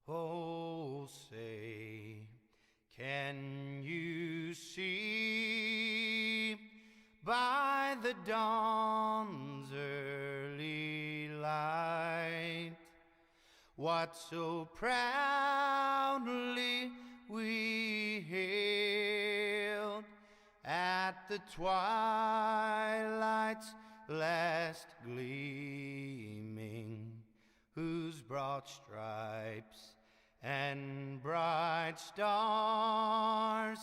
Oh, say, can you see by the dawn's early light what so proudly we hailed at the twilight's last gleaming, whose broad stripes and bright stars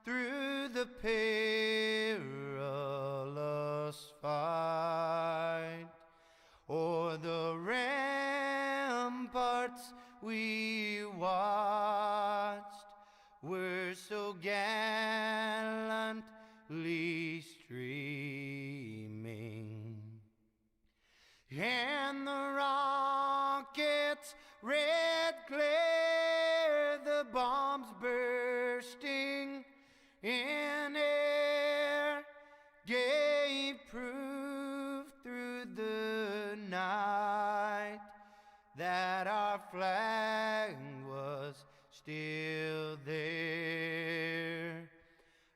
through the perilous fight o'er the ramparts we watched were so gallantly streaming, and the rockets' red glare, the bombs bursting in air, gave proof through the night that our flag was still there.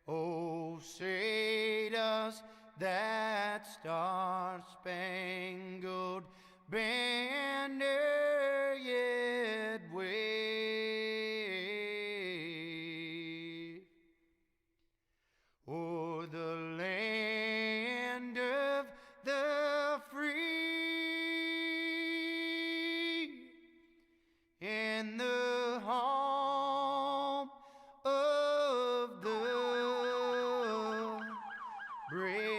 Oh, say does that star-spangled banner yet wave o'er the land of the free and the home of the brave?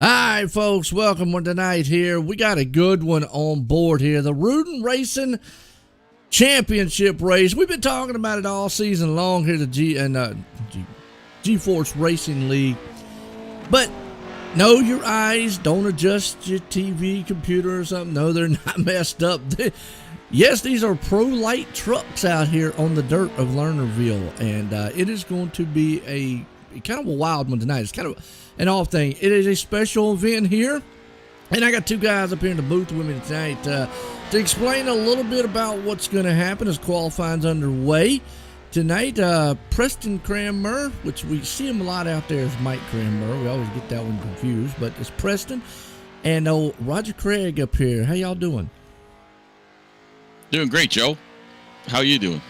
All right, folks, welcome tonight here. We got a good one on board here. The Rudin Racing Championship race. We've been talking about it all season long here, the GeForce Racing League. But know your eyes. Don't adjust your TV, computer, or something. No, they're not messed up. Yes, these are pro light trucks out here on the dirt of Lernerville, and it is going to be a kind of a wild one tonight. It's kind of an off thing. It is a special event here, and I got two guys up here in the booth with me tonight to explain a little bit about what's going to happen as qualifying's underway tonight. Preston Cranmer, which we see him a lot out there as Mike Cranmer. We always get that one confused, but it's Preston, and Roger Craig up here. How y'all doing? Doing great, Joe. How you doing?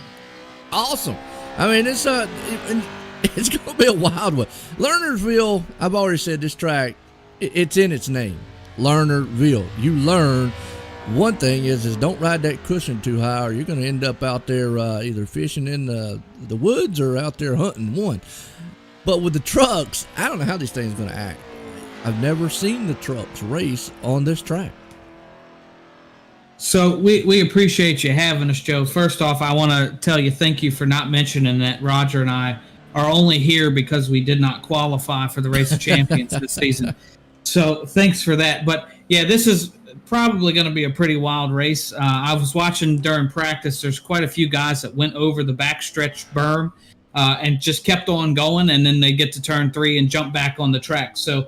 Awesome. I mean, it's going to be a wild one. Lernerville, I've already said this track, it's in its name. Lernerville. You learn. One thing is don't ride that cushion too high, or you're going to end up out there either fishing in the woods or out there hunting. But with the trucks, I don't know how these things are going to act. I've never seen the trucks race on this track. So we appreciate you having us, Joe. First off, I want to tell you thank you for not mentioning that Roger and I are only here because we did not qualify for the Race of Champions this season. So thanks for that. But yeah, this is probably going to be a pretty wild race. I was watching during practice. There's quite a few guys that went over the backstretch berm and just kept on going, and then they get to turn 3 and jump back on the track. So,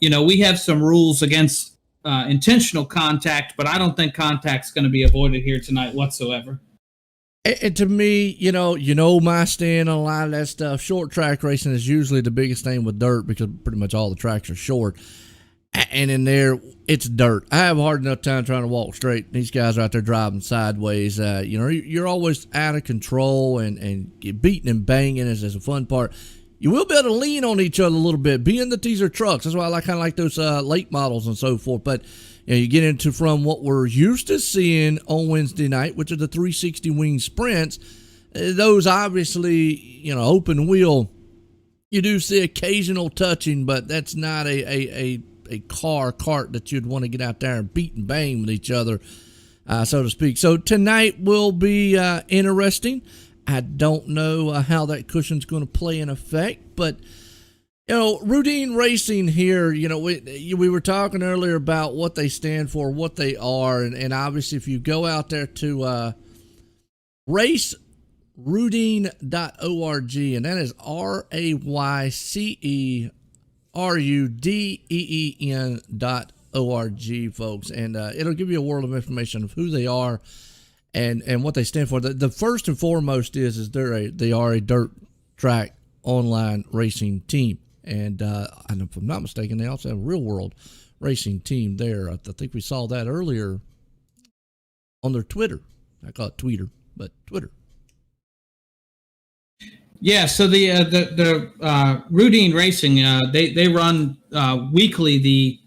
we have some rules against intentional contact, but I don't think contact's going to be avoided here tonight whatsoever. And to me, my stand on a lot of that stuff. Short track racing is usually the biggest thing with dirt because pretty much all the tracks are short. And in there, it's dirt. I have a hard enough time trying to walk straight. These guys are out there driving sideways. You're always out of control and beating and banging is a fun part. You will be able to lean on each other a little bit, being that these are trucks. That's why I kind of like those late models and so forth. But you get into from what we're used to seeing on Wednesday night, which are the 360 wing sprints. Those obviously, open wheel. You do see occasional touching, but that's not a cart that you'd want to get out there and beat and bang with each other, so to speak. So tonight will be interesting. I don't know how that cushion's going to play in effect, but routine racing here, we were talking earlier about what they stand for, what they are, and obviously if you go out there to raceroutine.org, and that is RACERUDEEN.org, folks, and it'll give you a world of information of who they are and what they stand for. The first and foremost is they are a dirt track online racing team, and if I'm not mistaken, they also have a real world racing team there. I think we saw that earlier on their Twitter. I call it Tweeter, but Twitter. Yeah, so the Routine Racing, they run weekly the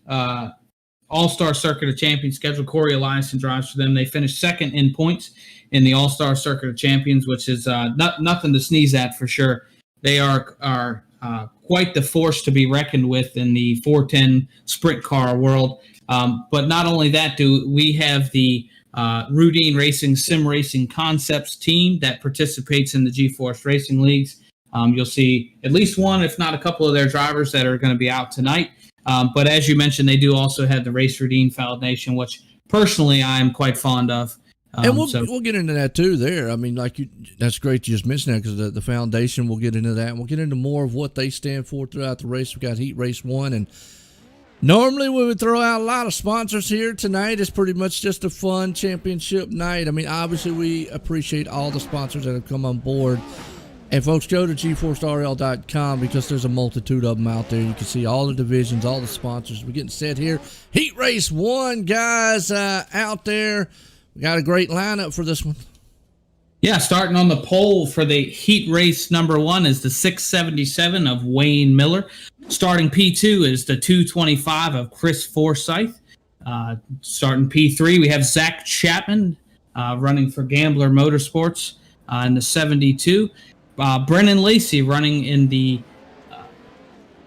All-Star Circuit of Champions schedule. Corey Eliason drives for them. They finished second in points in the All-Star Circuit of Champions, which is nothing to sneeze at for sure. They are quite the force to be reckoned with in the 410 sprint car world. But not only that, we have the Routine Racing Sim Racing Concepts team that participates in the GForce Racing Leagues. You'll see at least one, if not a couple of their drivers that are going to be out tonight. But as you mentioned, they do also have the Race Routine Foundation, which personally I am quite fond of. And we'll get into that too there. I mean, that's great you just mentioned that, because the foundation, we'll get into that. And we'll get into more of what they stand for throughout the race. We've got Heat Race 1, and normally we would throw out a lot of sponsors here. Tonight is pretty much just a fun championship night. I mean, obviously we appreciate all the sponsors that have come on board. And folks, go to GForceRL.com because there's a multitude of them out there. You can see all the divisions, all the sponsors. We're getting set here. Heat Race 1, guys, out there. We got a great lineup for this one. Yeah, starting on the pole for the Heat Race number 1 is the 677 of Wayne Miller. Starting P2 is the 225 of Chris Forsyth. Starting P3, we have Zach Chapman running for Gambler Motorsports in the 72. Brennan Lacey running in the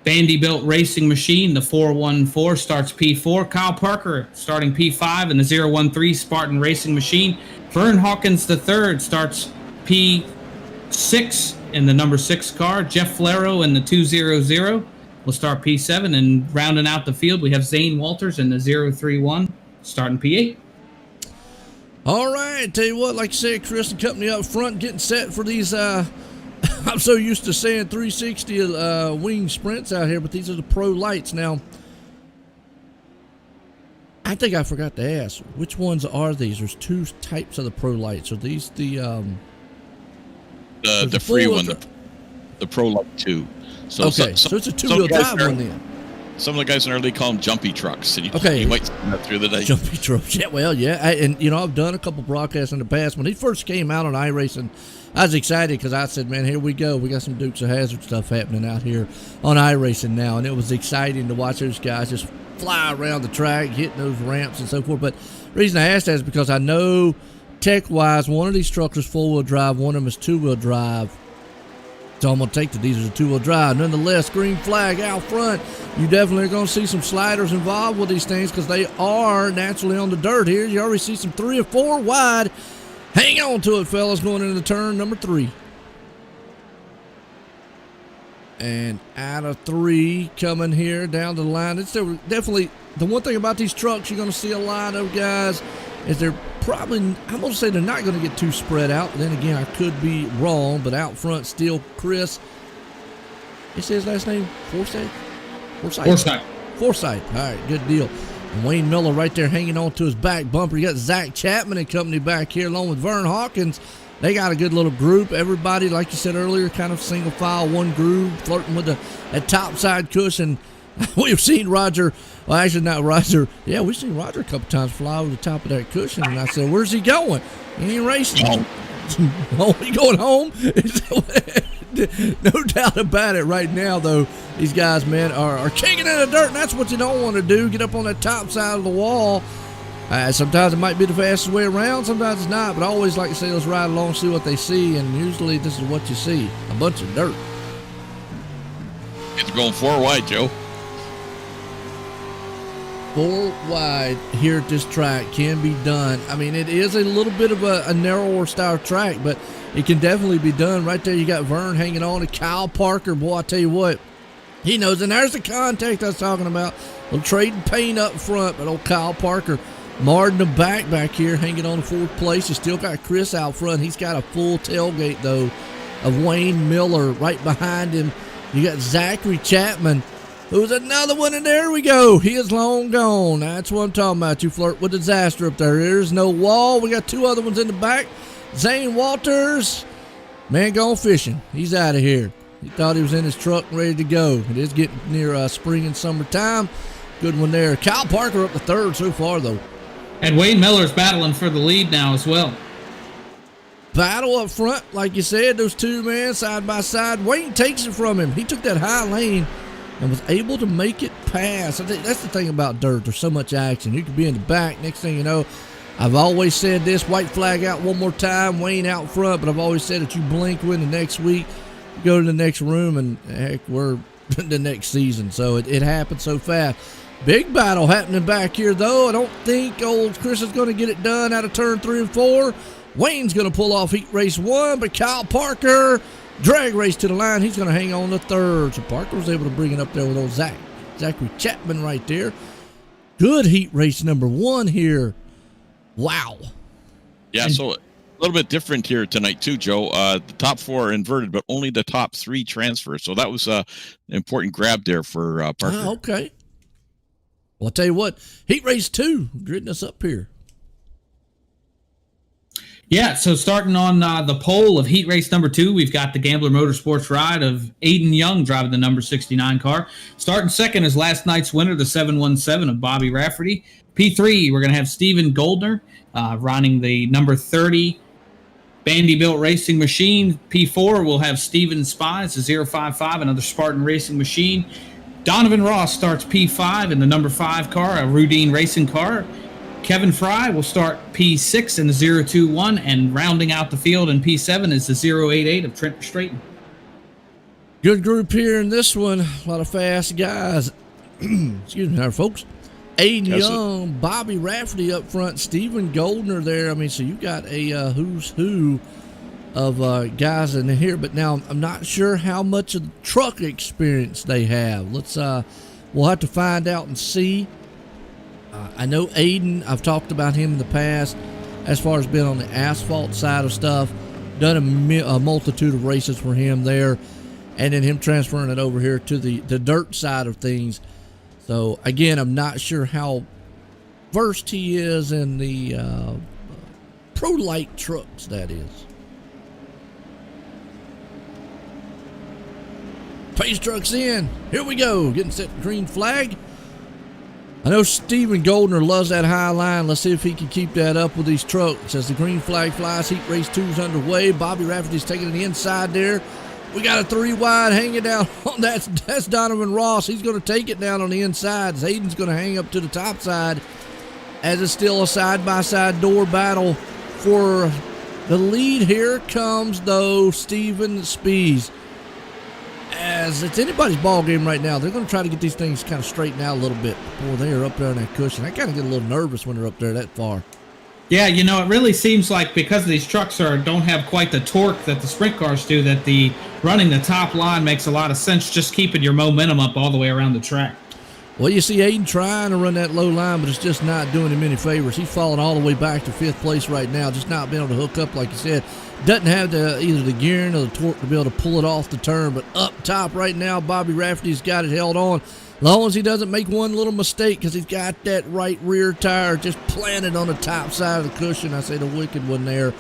Vanderbilt Racing Machine, the 414, starts P4. Kyle Parker starting P5 in the 013 Spartan Racing Machine. Vern Hawkins III starts P6 in the number 6 car. Jeff Flero in the 200 will start P7. And rounding out the field, we have Zane Walters in the 031 starting P8. All right, tell you what, like you said, Chris and company up front getting set for these I'm so used to saying 360 wing sprints out here, but these are the pro lights. Now, I think I forgot to ask, which ones are these? There's two types of the pro lights. Are these the free one, the pro light 2? So okay, so it's a two-wheel drive one then. Some of the guys in our league call them jumpy trucks. And you might see that through the day. Jumpy trucks, yeah, well, yeah. I've done a couple broadcasts in the past. When he first came out on iRacing, I was excited because I said, man, here we go. We got some Dukes of Hazzard stuff happening out here on iRacing now. And it was exciting to watch those guys just fly around the track, hitting those ramps and so forth. But the reason I asked that is because I know tech-wise, one of these trucks is four-wheel drive, one of them is two-wheel drive. So I'm going to take the diesel two-wheel drive. Nonetheless, green flag out front. You definitely are going to see some sliders involved with these things because they are naturally on the dirt here. You already see some 3 or 4 wide. Hang on to it, fellas, going into turn number 3. And out of 3 coming here down the line. It's definitely the one thing about these trucks you're going to see a lot of, guys, is they're probably, I'm going to say they're not going to get too spread out. But then again, I could be wrong, but out front still Chris. Is his last name Forsyth? Forsyth. All right, good deal. And Wayne Miller right there hanging on to his back bumper. You got Zach Chapman and company back here along with Vern Hawkins. They got a good little group. Everybody, like you said earlier, kind of single file, one groove, flirting with a top side cushion. We've seen Roger, well, actually not Roger. Yeah, we've seen Roger a couple times fly over the top of that cushion. And I said, where's he going? He ain't racing. Oh, he going home? No doubt about it right now, though. These guys, man, are kicking in the dirt, and that's what you don't want to do. Get up on that top side of the wall. Sometimes it might be the fastest way around, sometimes it's not, but I always like to say let's ride along, see what they see, and usually this is what you see, a bunch of dirt. It's going 4 wide, Joe. 4 wide here at this track can be done. I mean, it is a little bit of a narrower style track, but it can definitely be done. Right there, you got Vern hanging on to Kyle Parker. Boy, I tell you what, he knows. And there's the contact I was talking about. They'll trading paint up front, but old Kyle Parker marred in the back here, hanging on to 4th place. You still got Chris out front. He's got a full tailgate, though, of Wayne Miller right behind him. You got Zachary Chapman, who's another one, and there we go. He is long gone. That's what I'm talking about. You flirt with disaster up there. There's no wall. We got 2 other ones in the back. Zane Walters, man, gone fishing. He's out of here. He thought he was in his truck and ready to go. It is getting near spring and summertime. Good one there. Kyle Parker up to 3rd so far, though. And Wayne Miller's battling for the lead now as well. Battle up front, like you said, those 2 men side by side. Wayne takes it from him. He took that high lane and was able to make it pass. I think that's the thing about dirt. There's so much action. You could be in the back. Next thing you know, I've always said this, white flag out one more time, Wayne out front, but I've always said that you blink when the next week, you go to the next room, and heck, we're the next season. So it happens so fast. Big battle happening back here, though. I don't think old Chris is going to get it done out of turn 3 and 4. Wayne's going to pull off heat race 1, but Kyle Parker, drag race to the line. He's going to hang on to 3rd. So Parker was able to bring it up there with old Zachary Chapman right there. Good heat race number 1 here. Wow. Yeah, so a little bit different here tonight, too, Joe. The top 4 are inverted, but only the top 3 transfer. So that was an important grab there for Parker. Ah, okay. Well, I'll tell you what, heat race 2, gritting us up here. Yeah, so starting on the pole of heat race number 2, we've got the Gambler Motorsports ride of Aiden Young driving the number 69 car. Starting second is last night's winner, the 717 of Bobby Rafferty. P3, we're going to have Steven Goldner running the number 30 Vanderbilt Racing Machine. P4, we'll have Steven Spies, the 055, another Spartan Racing Machine. Donovan Ross starts P5 in the number 5 car, a Rudine Racing car. Kevin Fry will start P6 in the 021, and rounding out the field in P7 is the 088 of Trent Straighten. Good group here in this one. A lot of fast guys. Excuse me, folks. Aiden Young, Bobby Rafferty up front, Stephen Goldner there. I mean, so you got a who's who of guys in here, but now I'm not sure how much of the truck experience they have. We'll have to find out and see. I know Aiden, I've talked about him in the past as far as being on the asphalt side of stuff, done a multitude of races for him there, and then him transferring it over here to the dirt side of things. So again, I'm not sure how versed he is in the pro light trucks, that is. Pace trucks in. Here we go. Getting set for green flag. I know Steven Goldner loves that high line. Let's see if he can keep that up with these trucks. As the green flag flies, heat race 2's underway. Bobby Rafferty's taking the inside there. We got a 3 wide hanging down. That's Donovan Ross. He's going to take it down on the inside. Zayden's going to hang up to the top side, as it's still a side-by-side door battle for the lead. Here comes, though, Steven Spies. as it's anybody's ball game right now. They're going to try to get these things kind of straightened out a little bit before they are up there on that cushion. I kind of get a little nervous when they're up there that far. Yeah, you know, it really seems like because these trucks don't have quite the torque that the sprint cars do, that the running the top line makes a lot of sense, just keeping your momentum up all the way around the track. Well, you see Aiden trying to run that low line, but it's just not doing him any favors. He's falling all the way back to 5th place right now, just not being able to hook up, like you said. Doesn't have either the gearing or the torque to be able to pull it off the turn, but up top right now, Bobby Rafferty's got it held on. As long as he doesn't make one little mistake, because he's got that right rear tire just planted on the top side of the cushion. I say the wicked one there.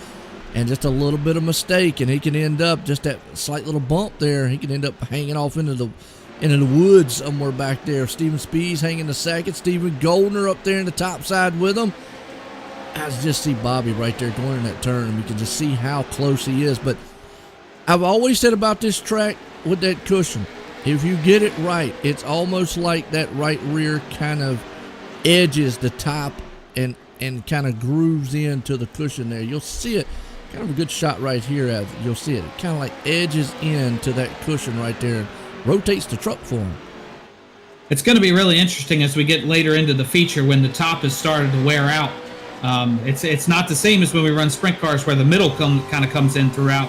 And just a little bit of mistake, and he can end up just that slight little bump there. He can end up hanging off into the woods somewhere back there. Steven Spees hanging the second. Stephen Goldner up there in the top side with him. I just see Bobby right there going in that turn, and we can just see how close he is. But I've always said about this track with that cushion, if you get it right, it's almost like that right rear kind of edges the top and kind of grooves into the cushion there. You'll see it. Kind of a good shot right here. As you'll see it. It kind of like edges into that cushion right there and rotates the truck for him. It's going to be really interesting as we get later into the feature when the top has started to wear out. It's not the same as when we run sprint cars where the middle kind of comes in throughout.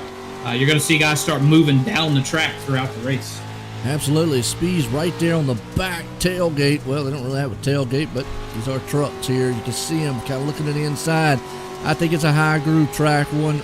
You're going to see guys start moving down the track throughout the race. Absolutely. Speed's right there on the back tailgate. Well, they don't really have a tailgate, but these are trucks here. You can see them kind of looking at the inside. I think it's a high groove track, one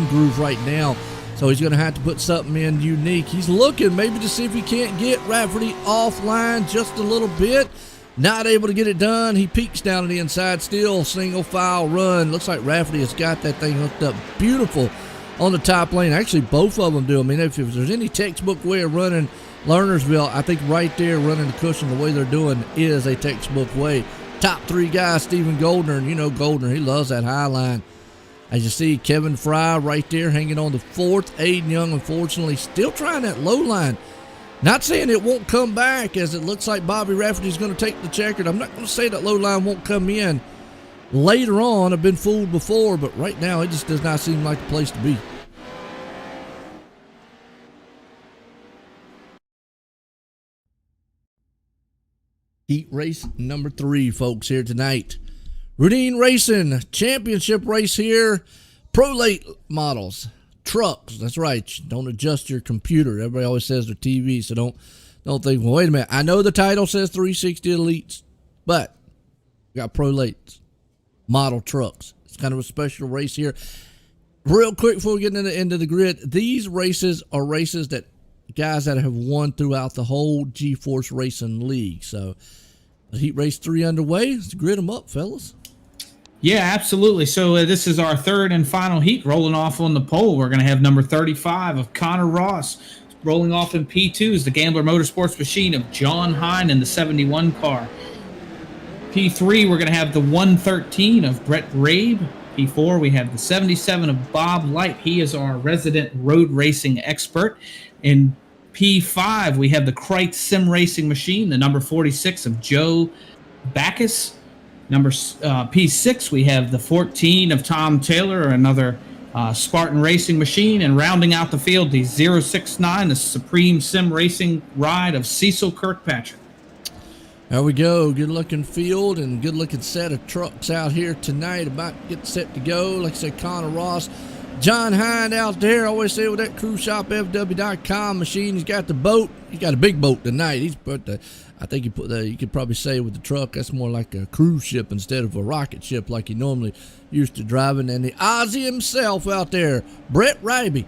groove right now. So he's going to have to put something in unique. He's looking maybe to see if he can't get Rafferty offline just a little bit. Not able to get it done. He peeks down to the inside. Still single file run. Looks like Rafferty has got that thing hooked up beautiful on the top lane. Actually, both of them do. I mean, if there's any textbook way of running Lernersville, I think right there running the cushion the way they're doing is a textbook way. Top three guys, Stephen Goldner, and you know Goldner, he loves that high line. As you see, Kevin Fry right there hanging on the 4th. Aiden Young, unfortunately, still trying that low line. Not saying it won't come back, as it looks like Bobby Rafferty's going to take the checkered. I'm not going to say that low line won't come in later on. I've been fooled before, but right now it just does not seem like the place to be. Heat race number 3, folks, here tonight. Routine Racing championship race here. Pro late models, trucks. That's right. Don't adjust your computer. Everybody always says their TV, so don't think, well, wait a minute. I know the title says 360 Elites, but we got pro late model trucks. It's kind of a special race here. Real quick before we get into the grid, these races are races that guys that have won throughout the whole GeForce Racing League. So Heat Race 3 underway. Let's grid them up, fellas. Yeah, absolutely. So this is our third and final heat. Rolling off on the pole, we're going to have number 35 of Connor Ross. Rolling off in P2 is the Gambler Motorsports machine of John Hine in the 71 car. P3, we're going to have the 113 of Brett Rabe. P4, we have the 77 of Bob Light. He is our resident road racing expert. In P5, we have the Kreitz Sim Racing machine, the number 46 of Joe Backus. P6, we have the 14 of Tom Taylor, another Spartan Racing machine. And rounding out the field, the 069, the Supreme Sim Racing ride of Cecil Kirkpatrick. There we go. Good looking field and good looking set of trucks out here tonight. About to get set to go. Like I said, Connor Ross, John Hind out there. I always say with that cruiseshopfw.com machine, he's got the boat. He's got a big boat tonight. He's put the, I think you could probably say with the truck, that's more like a cruise ship instead of a rocket ship like he normally used to driving. And the Ozzy himself out there, Brett Rabe,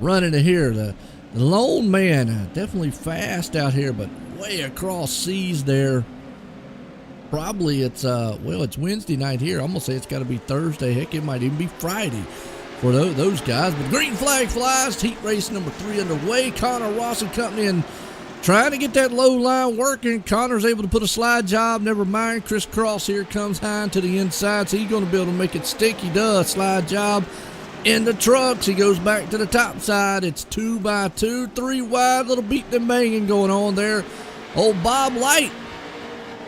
running it here. The lone man, definitely fast out here, but way across seas there. Probably it's Wednesday night here. I'm gonna say it's got to be Thursday. Heck, it might even be Friday for those guys. But green flag flies. Heat race number 3 underway. Connor Ross and company and trying to get that low line working. Connor's able to put a slide job. Never mind. Chris Cross here comes high to the inside, so he's going to be able to make it stick. He does. Slide job in the trucks. He goes back to the top side. It's 2x2, 3 wide. Little beating and banging going on there. Old Bob Light.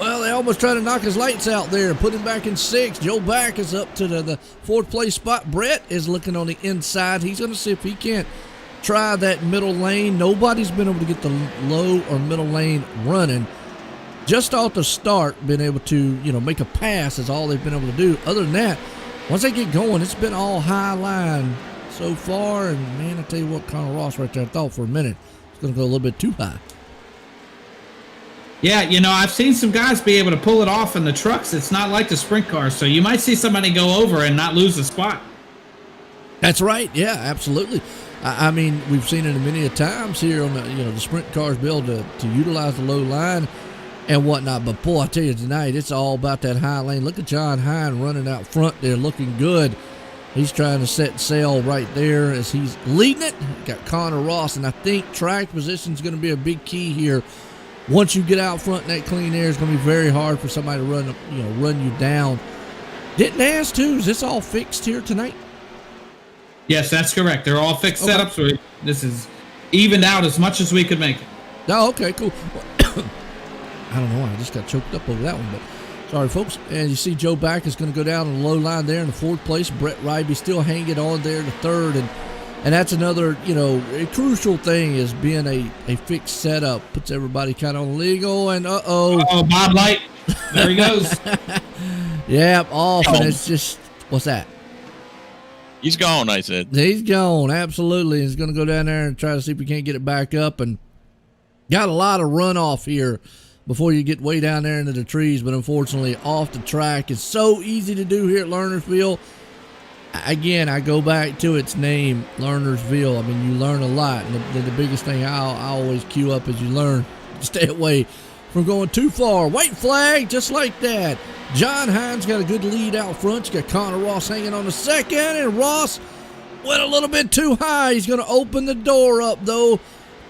Well, they almost tried to knock his lights out there. Put him back in 6th. Joe Back is up to the 4th place spot. Brett is looking on the inside. He's going to see if he can't try that middle lane. Nobody's been able to get the low or middle lane running. Just off the start, been able to, make a pass is all they've been able to do. Other than that, once they get going, it's been all high line so far. And, man, I tell you what, Connor Ross right there, I thought for a minute it's going to go a little bit too high. Yeah, I've seen some guys be able to pull it off in the trucks. It's not like the sprint cars, so you might see somebody go over and not lose a spot. That's right. Yeah, absolutely. I mean, we've seen it many a times here on the sprint cars be able to utilize the low line and whatnot. But boy, I tell you tonight, it's all about that high lane. Look at John Hine running out front there, looking good. He's trying to set sail right there as he's leading it. Got Connor Ross, and I think track position is going to be a big key here. Once you get out front in that clean air, it's going to be very hard for somebody to run you down. Didn't ask too. Is this all fixed here tonight? Yes, that's correct. They're all fixed setups. So this is evened out as much as we could make it. Oh, okay, cool. I don't know why I just got choked up over that one, but sorry, folks. And you see Joe Back is going to go down on the low line there in the 4th place. Brett Rybee still hanging on there in the 3rd, and that's another, a crucial thing is being a fixed setup. Puts everybody kind of on legal, and Uh-oh, Bob Light. There he goes. Yep, off, and it's just, what's that? He's gone, I said. He's gone, absolutely. He's going to go down there and try to see if he can't get it back up, and got a lot of runoff here before you get way down there into the trees, but unfortunately off the track. It's so easy to do here at Lernersville. Again, I go back to its name, Lernersville. I mean, you learn a lot, and the biggest thing I always cue up is you learn to stay away from going too far. White flag, just like that. John Hines got a good lead out front. You got Connor Ross hanging on the 2nd, and Ross went a little bit too high. He's going to open the door up, though,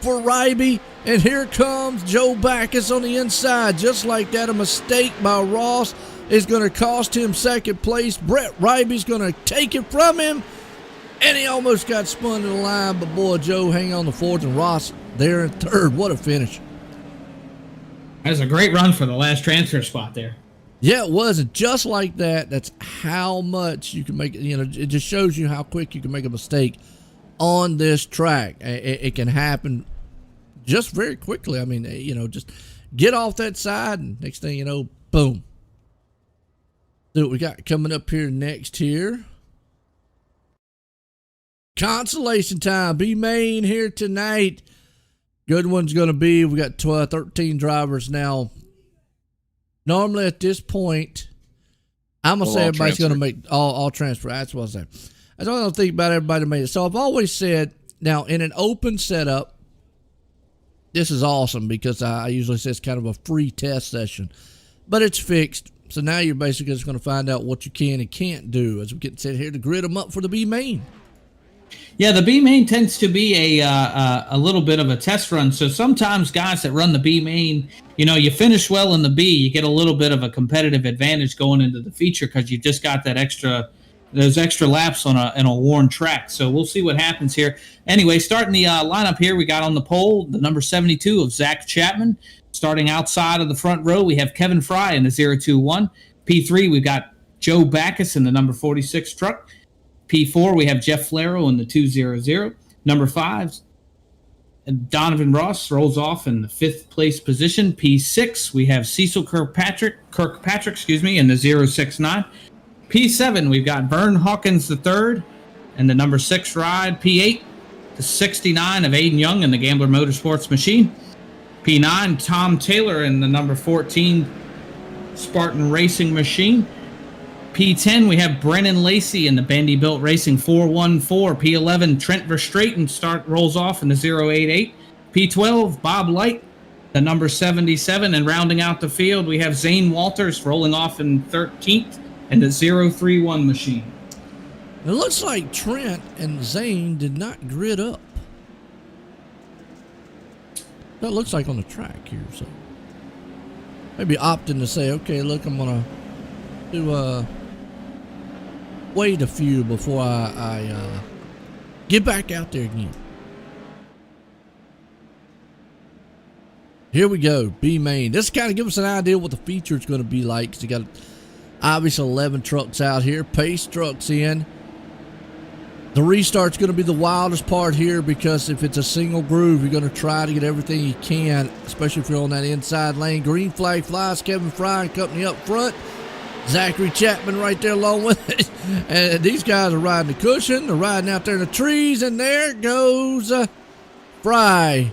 for Rybee, and here comes Joe Backus on the inside. Just like that, a mistake by Ross is going to cost him 2nd place. Brett Rybee's going to take it from him, and he almost got spun to the line, but boy, Joe hang on the 4th, and Ross there in 3rd. What a finish. That's a great run for the last transfer spot there. Yeah, it was. And just like that, that's how much you can make. It just shows you how quick you can make a mistake on this track. It can happen just very quickly. I mean, just get off that side, and next thing you know, boom. See what we got coming up here next here. Consolation time. B-Main here tonight. Good one's going to be, we got 13 drivers now. Normally at this point, I'm going to say everybody's going to make all transfer. That's what I say. I don't think about everybody made it. So I've always said, now in an open setup, this is awesome because I usually say it's kind of a free test session, but it's fixed. So now you're basically just going to find out what you can and can't do as we get set here to grid them up for the B-Main. Yeah, the B-Main tends to be a little bit of a test run. So sometimes guys that run the B-Main, you finish well in the B, you get a little bit of a competitive advantage going into the feature because you've just got those extra laps on a worn track. So we'll see what happens here. Anyway, starting the lineup here, we got on the pole the number 72 of Zach Chapman. Starting outside of the front row, we have Kevin Fry in the 021. P3, we've got Joe Backus in the number 46 truck. P4, we have Jeff Flaro in the 200. Number 5, Donovan Ross rolls off in the 5th place position. P6, we have Cecil Kirkpatrick, in the 069. P7, we've got Vern Hawkins III in the number 6 ride. P8, the 69 of Aiden Young in the Gambler Motorsports machine. P9, Tom Taylor in the number 14 Spartan Racing machine. P10, we have Brennan Lacey in the Vanderbilt Racing 414. P11, Trent Verstraeten rolls off in the 088. P12, Bob Light, the number 77. And rounding out the field, we have Zane Walters rolling off in 13th in the 031 machine. It looks like Trent and Zane did not grid up. That looks like on the track here, so maybe opting to say, okay, look, I'm gonna do wait a few before I get back out there again. Here we go, B-Main. This kind of gives us an idea what the feature is going to be like. Because you got obviously 11 trucks out here. Pace trucks in. The restart's going to be the wildest part here because if it's a single groove, you're going to try to get everything you can, especially if you're on that inside lane. Green flag flies, Kevin Fry and company up front. Zachary Chapman right there along with it. And these guys are riding the cushion. They're riding out there in the trees, and there goes Fry.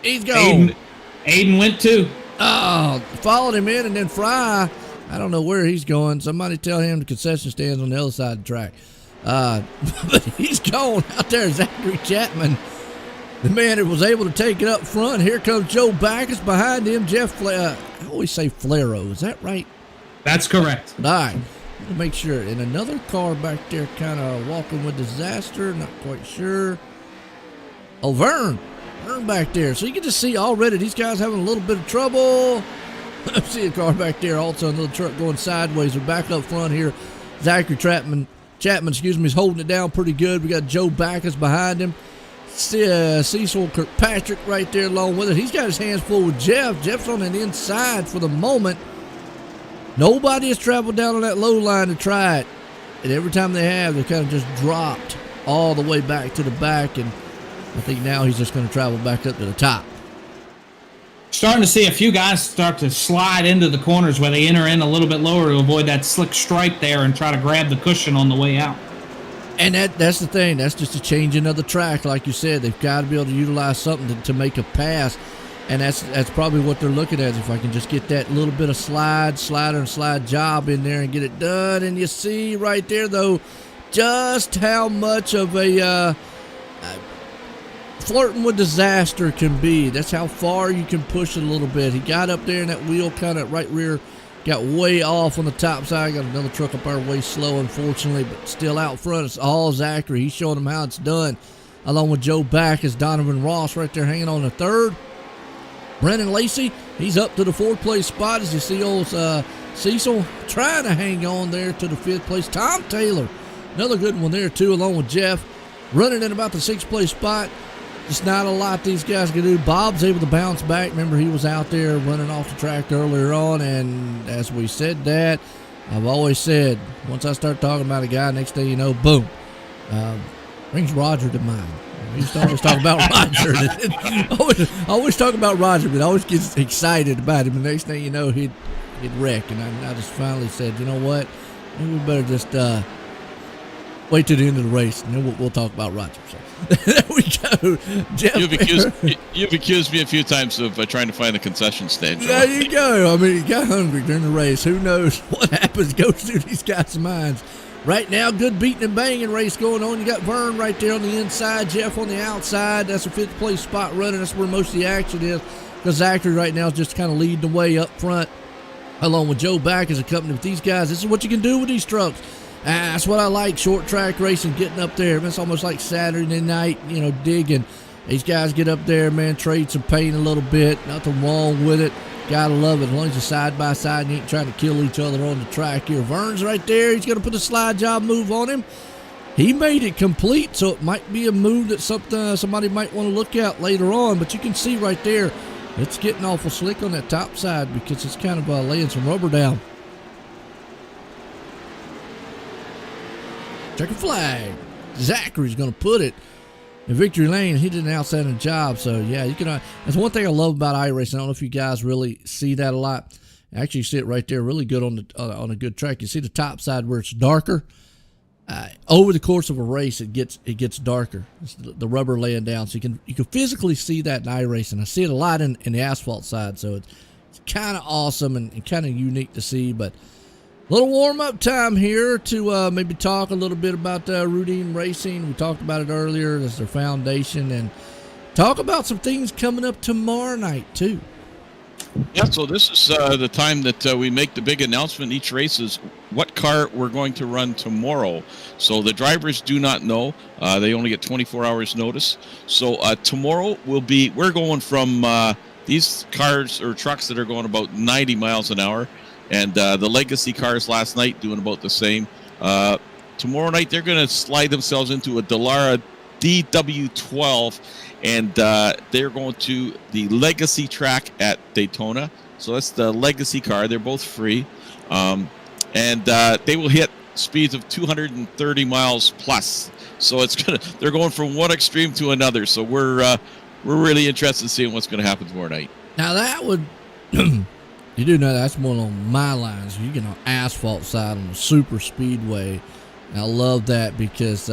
He's gone. Aiden went too. Oh, followed him in, and then Fry, I don't know where he's going. Somebody tell him the concession stand's on the other side of the track. But he's gone out there, Zachary Chapman. The man that was able to take it up front. Here comes Joe Backus behind him. I always say Flero. Is that right? That's correct. All right. Let me make sure. And another car back there kind of walking with disaster. Not quite sure. Oh, Vern back there. So you can just see already these guys having a little bit of trouble. I see a car back there. Also a little truck going sideways. We're back up front here. Zachary Chapman, is holding it down pretty good. We got Joe Backus behind him. Cecil Kirkpatrick right there along with it. He's got his hands full with Jeff. Jeff's on the inside for the moment. Nobody has traveled down on that low line to try it. And every time they have, they kind of just dropped all the way back to the back. And I think now he's just going to travel back up to the top. Starting to see a few guys start to slide into the corners where they enter in a little bit lower to avoid that slick stripe there and try to grab the cushion on the way out. And that's the thing. That's just a changing of the track. Like you said, they've got to be able to utilize something to make a pass. And that's probably what they're looking at. If I can just get that little bit of slider and slide job in there and get it done. And you see right there, though, just how much of a flirting with disaster can be. That's how far you can push it a little bit. He got up there and that wheel kind of right rear got way off on the top side. Got another truck up our way slow, unfortunately, but still out front. It's all Zachary. He's showing them how it's done. Along with Joe Backus, Donovan Ross right there hanging on the third. Brennan Lacey, he's up to the fourth place spot. As you see old Cecil trying to hang on there to the fifth place. Tom Taylor, another good one there too, along with Jeff, running in about the sixth place spot. Just not a lot these guys can do. Bob's able to bounce back. Remember, he was out there running off the track earlier on, and as we said that, I've always said, once I start talking about a guy, next thing you know, boom, brings Roger to mind. We used to always talk about Roger. always talk about Roger, but I always get excited about him. And the next thing you know, he'd wreck. And I just finally said, you know what? Maybe we better just wait till the end of the race, and then we'll talk about Roger. So there we go. Jeff, you've accused me a few times of trying to find the concession stand, Joe. There you go. I mean, he got hungry during the race. Who knows what happens goes through these guys' minds. Right now, good beating and banging race going on. You got Vern right there on the inside, Jeff on the outside. That's a fifth place spot running. That's where most of the action is, because Zachary right now is just kind of leading the way up front, along with Joe Backus accompanied with these guys. This is what you can do with these trucks. That's what I like, short track racing, getting up there. It's almost like Saturday night, digging. These guys get up there, man, trade some paint a little bit. Nothing wrong with it. Gotta love it. As long as you're side by side and you ain't trying to kill each other on the track here. Vern's right there. He's going to put a slide job move on him. He made it complete, so it might be a move that somebody might want to look at later on. But you can see right there, it's getting awful slick on that top side because it's kind of laying some rubber down. Check a flag. Zachary's going to put it in victory lane. He did an outstanding job. So, yeah, you can. That's one thing I love about iRacing. I don't know if you guys really see that a lot. Actually, you see it right there, really good on a good track. You see the top side where it's darker. Over the course of a race, it gets darker. It's the rubber laying down, so you can physically see that in iRacing. I see it a lot in the asphalt side, so it's kind of awesome and kind of unique to see. But a little warm-up time here to maybe talk a little bit about Routine Racing. We talked about it earlier as their foundation, and talk about some things coming up tomorrow night, too. Yeah, so this is the time that we make the big announcement. Each race is what car we're going to run tomorrow. So the drivers do not know. They only get 24 hours notice. So tomorrow we're going from these cars or trucks that are going about 90 miles an hour. And the legacy cars last night doing about the same. Tomorrow night, they're going to slide themselves into a Dallara DW12, and they're going to the legacy track at Daytona. So that's the legacy car. They're both free. And they will hit speeds of 230 miles plus. So they're going from one extreme to another. So we're really interested in seeing what's going to happen tomorrow night. Now that would, you do know that's more on my lines. You get on asphalt side on a super speedway. And I love that because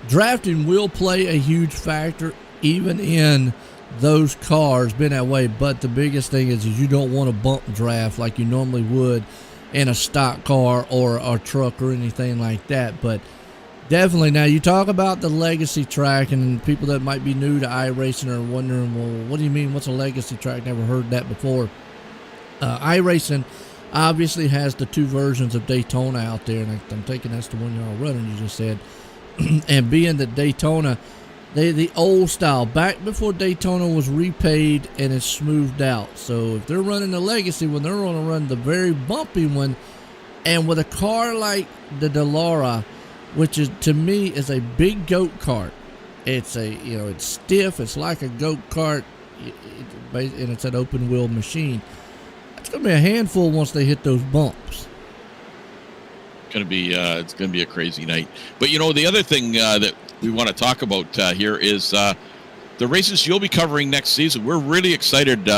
drafting will play a huge factor even in those cars, been that way. But the biggest thing is you don't want to bump draft like you normally would in a stock car or a truck or anything like that. But definitely, now you talk about the legacy track, and people that might be new to iRacing are wondering, well, what do you mean? What's a legacy track? Never heard that before. iRacing obviously has the 2 versions of Daytona out there, and I'm thinking that's the one you're all running, you just said. And being that Daytona, the old style, back before Daytona was repaid and it's smoothed out. So if they're running the legacy one, they're going to run the very bumpy one. And with a car like the Dallara, which is, to me, is a big goat kart. It's it's stiff. It's like a goat kart, and it's an open wheel machine. It's going to be a handful once they hit those bumps. It's going to be a crazy night. But the other thing that we want to talk about here is the races you'll be covering next season. We're really excited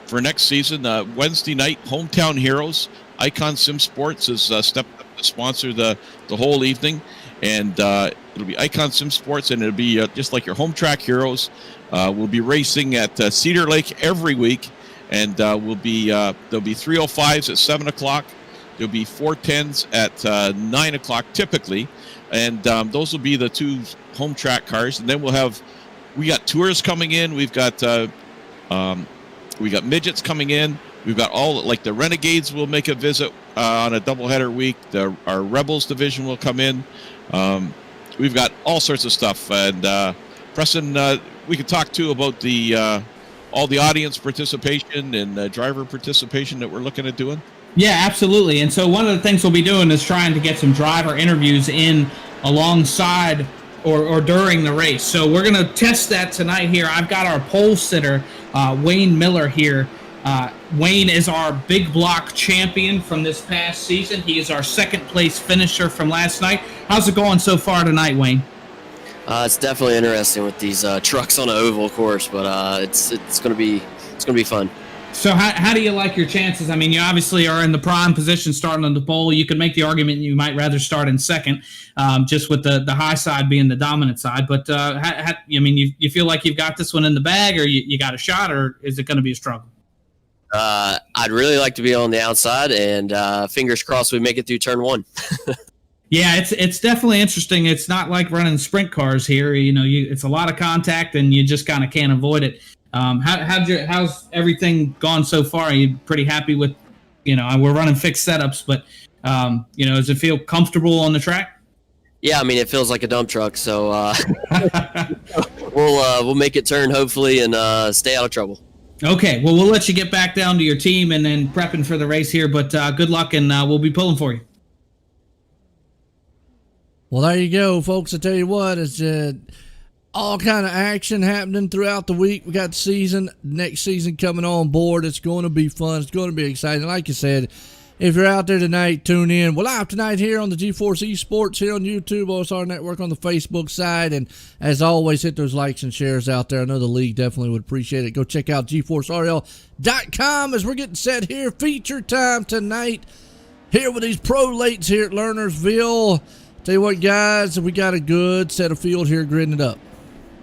for next season. Wednesday night, Hometown Heroes. Icon Sim Sports has stepped up to sponsor the whole evening, and it'll be Icon Sim Sports, and it'll be just like your home track heroes. We'll be racing at Cedar Lake every week, and there'll be 305s at 7 o'clock. There'll be 410s at 9 o'clock typically, and those will be the 2 home track cars. And then we got tours coming in. We got midgets coming in. We've got the Renegades will make a visit on a doubleheader week. Our Rebels division will come in. We've got all sorts of stuff. And Preston, we could talk too about all the audience participation and driver participation that we're looking at doing. Yeah, absolutely. And so one of the things we'll be doing is trying to get some driver interviews in alongside or during the race. So we're going to test that tonight here. I've got our pole sitter, Wayne Miller, here. Wayne is our big block champion from this past season. He is our 2nd place finisher from last night. How's it going so far tonight, Wayne? It's definitely interesting with these trucks on an oval course, but it's going to be fun. So how do you like your chances? I mean, you obviously are in the prime position starting on the pole. You could make the argument you might rather start in 2nd, just with the high side being the dominant side. But you feel like you've got this one in the bag, or you got a shot, or is it going to be a struggle? I'd really like to be on the outside, and fingers crossed we make it through turn 1. Yeah, it's definitely interesting. It's not like running sprint cars here. It's a lot of contact, and you just kind of can't avoid it. How's everything gone so far? Are you pretty happy with, we're running fixed setups, but, does it feel comfortable on the track? Yeah, I mean, it feels like a dump truck, so we'll make it turn, hopefully, and stay out of trouble. Okay, well, we'll let you get back down to your team and then prepping for the race here, but good luck, and we'll be pulling for you. Well, there you go, folks. I tell you what, it's all kind of action happening throughout the week. We got the next season coming on board. It's going to be fun. It's going to be exciting. Like you said, if you're out there tonight, tune in. We're live tonight here on the GForce Esports here on YouTube, OSR Network on the Facebook side. And as always, hit those likes and shares out there. I know the league definitely would appreciate it. Go check out GForceRL.com as we're getting set here. Feature time tonight here with these pro lates here at Lernersville. Tell you what, guys, we got a good set of field here gridding it up.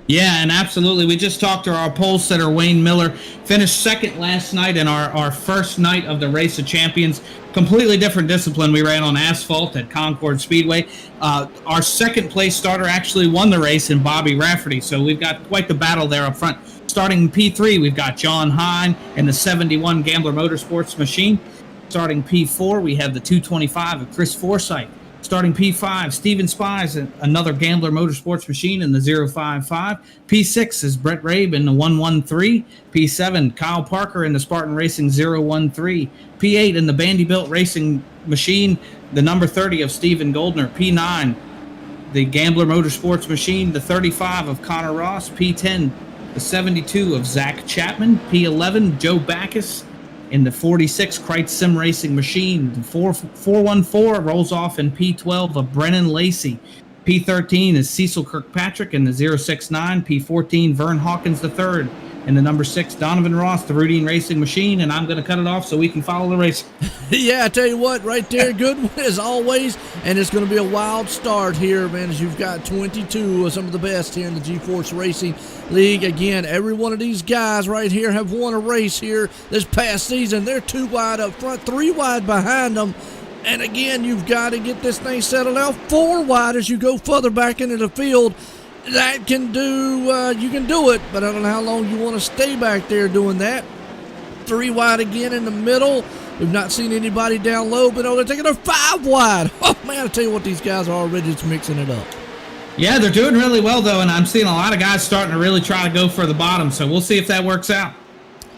Yeah, and absolutely. We just talked to our pole sitter, Wayne Miller. Finished 2nd last night in our first night of the Race of Champions. Completely different discipline. We ran on asphalt at Concord Speedway. Our 2nd place starter actually won the race in Bobby Rafferty, so we've got quite the battle there up front. Starting P3, we've got John Hine in the 71 Gambler Motorsports machine. Starting P4, we have the 225 of Chris Forsythe. Starting P5, Steven Spies, another Gambler Motorsports machine in the 055. P6 is Brett Rabe in the 113. P7, Kyle Parker in the Spartan Racing 013. P8 in the Vanderbilt Racing machine, the number 30 of Stephen Goldner. P9, the Gambler Motorsports machine, the 35 of Connor Ross. P10, the 72 of Zach Chapman. P11, Joe Backus. in the 46 Kreitz Sim Racing Machine. The 414 rolls off in P12 of Brennan Lacey. P13 is Cecil Kirkpatrick in the 069. P14 Vern Hawkins III in the number 6 Donovan Ross, the Routine Racing Machine. And I'm going to cut it off so we can follow the race. Yeah, I tell you what, right there, good one as always. And it's going to be a wild start here, man, as you've got 22 of some of the best here in the GeForce Racing League. Again, every one of these guys right here have won a race here this past season. They're 2 wide up front, 3 wide behind them. And again, you've got to get this thing settled out 4 wide as you go further back into the field. That can do, you can do it, but I don't know how long you want to stay back there doing that. 3 wide again in the middle. We've not seen anybody down low, but they're taking a 5 wide. Oh, man, I tell you what, these guys are already just mixing it up. Yeah, they're doing really well, though, and I'm seeing a lot of guys starting to really try to go for the bottom, so we'll see if that works out.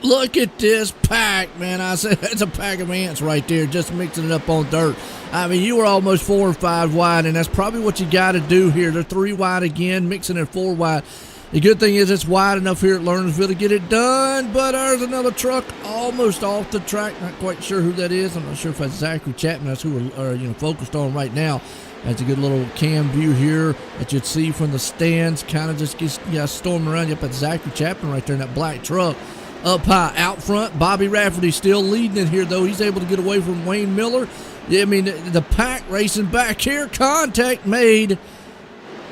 Look at this pack, man. I said it's a pack of ants right there, just mixing it up on dirt. I mean, you were almost 4 or 5 wide, and that's probably what you got to do here. They're 3 wide again, mixing it 4 wide. The good thing is it's wide enough here at Lernersville to get it done, but there's another truck almost off the track. Not quite sure who that is. I'm not sure if that's Zachary Chapman. That's who we're focused on right now. That's a good little cam view here that you'd see from the stands. Kind of just gets storming around you up at Zachary Chapman right there in that black truck. Up high, out front, Bobby Rafferty still leading it here, though. He's able to get away from Wayne Miller. Yeah, I mean, the pack racing back here. Contact made.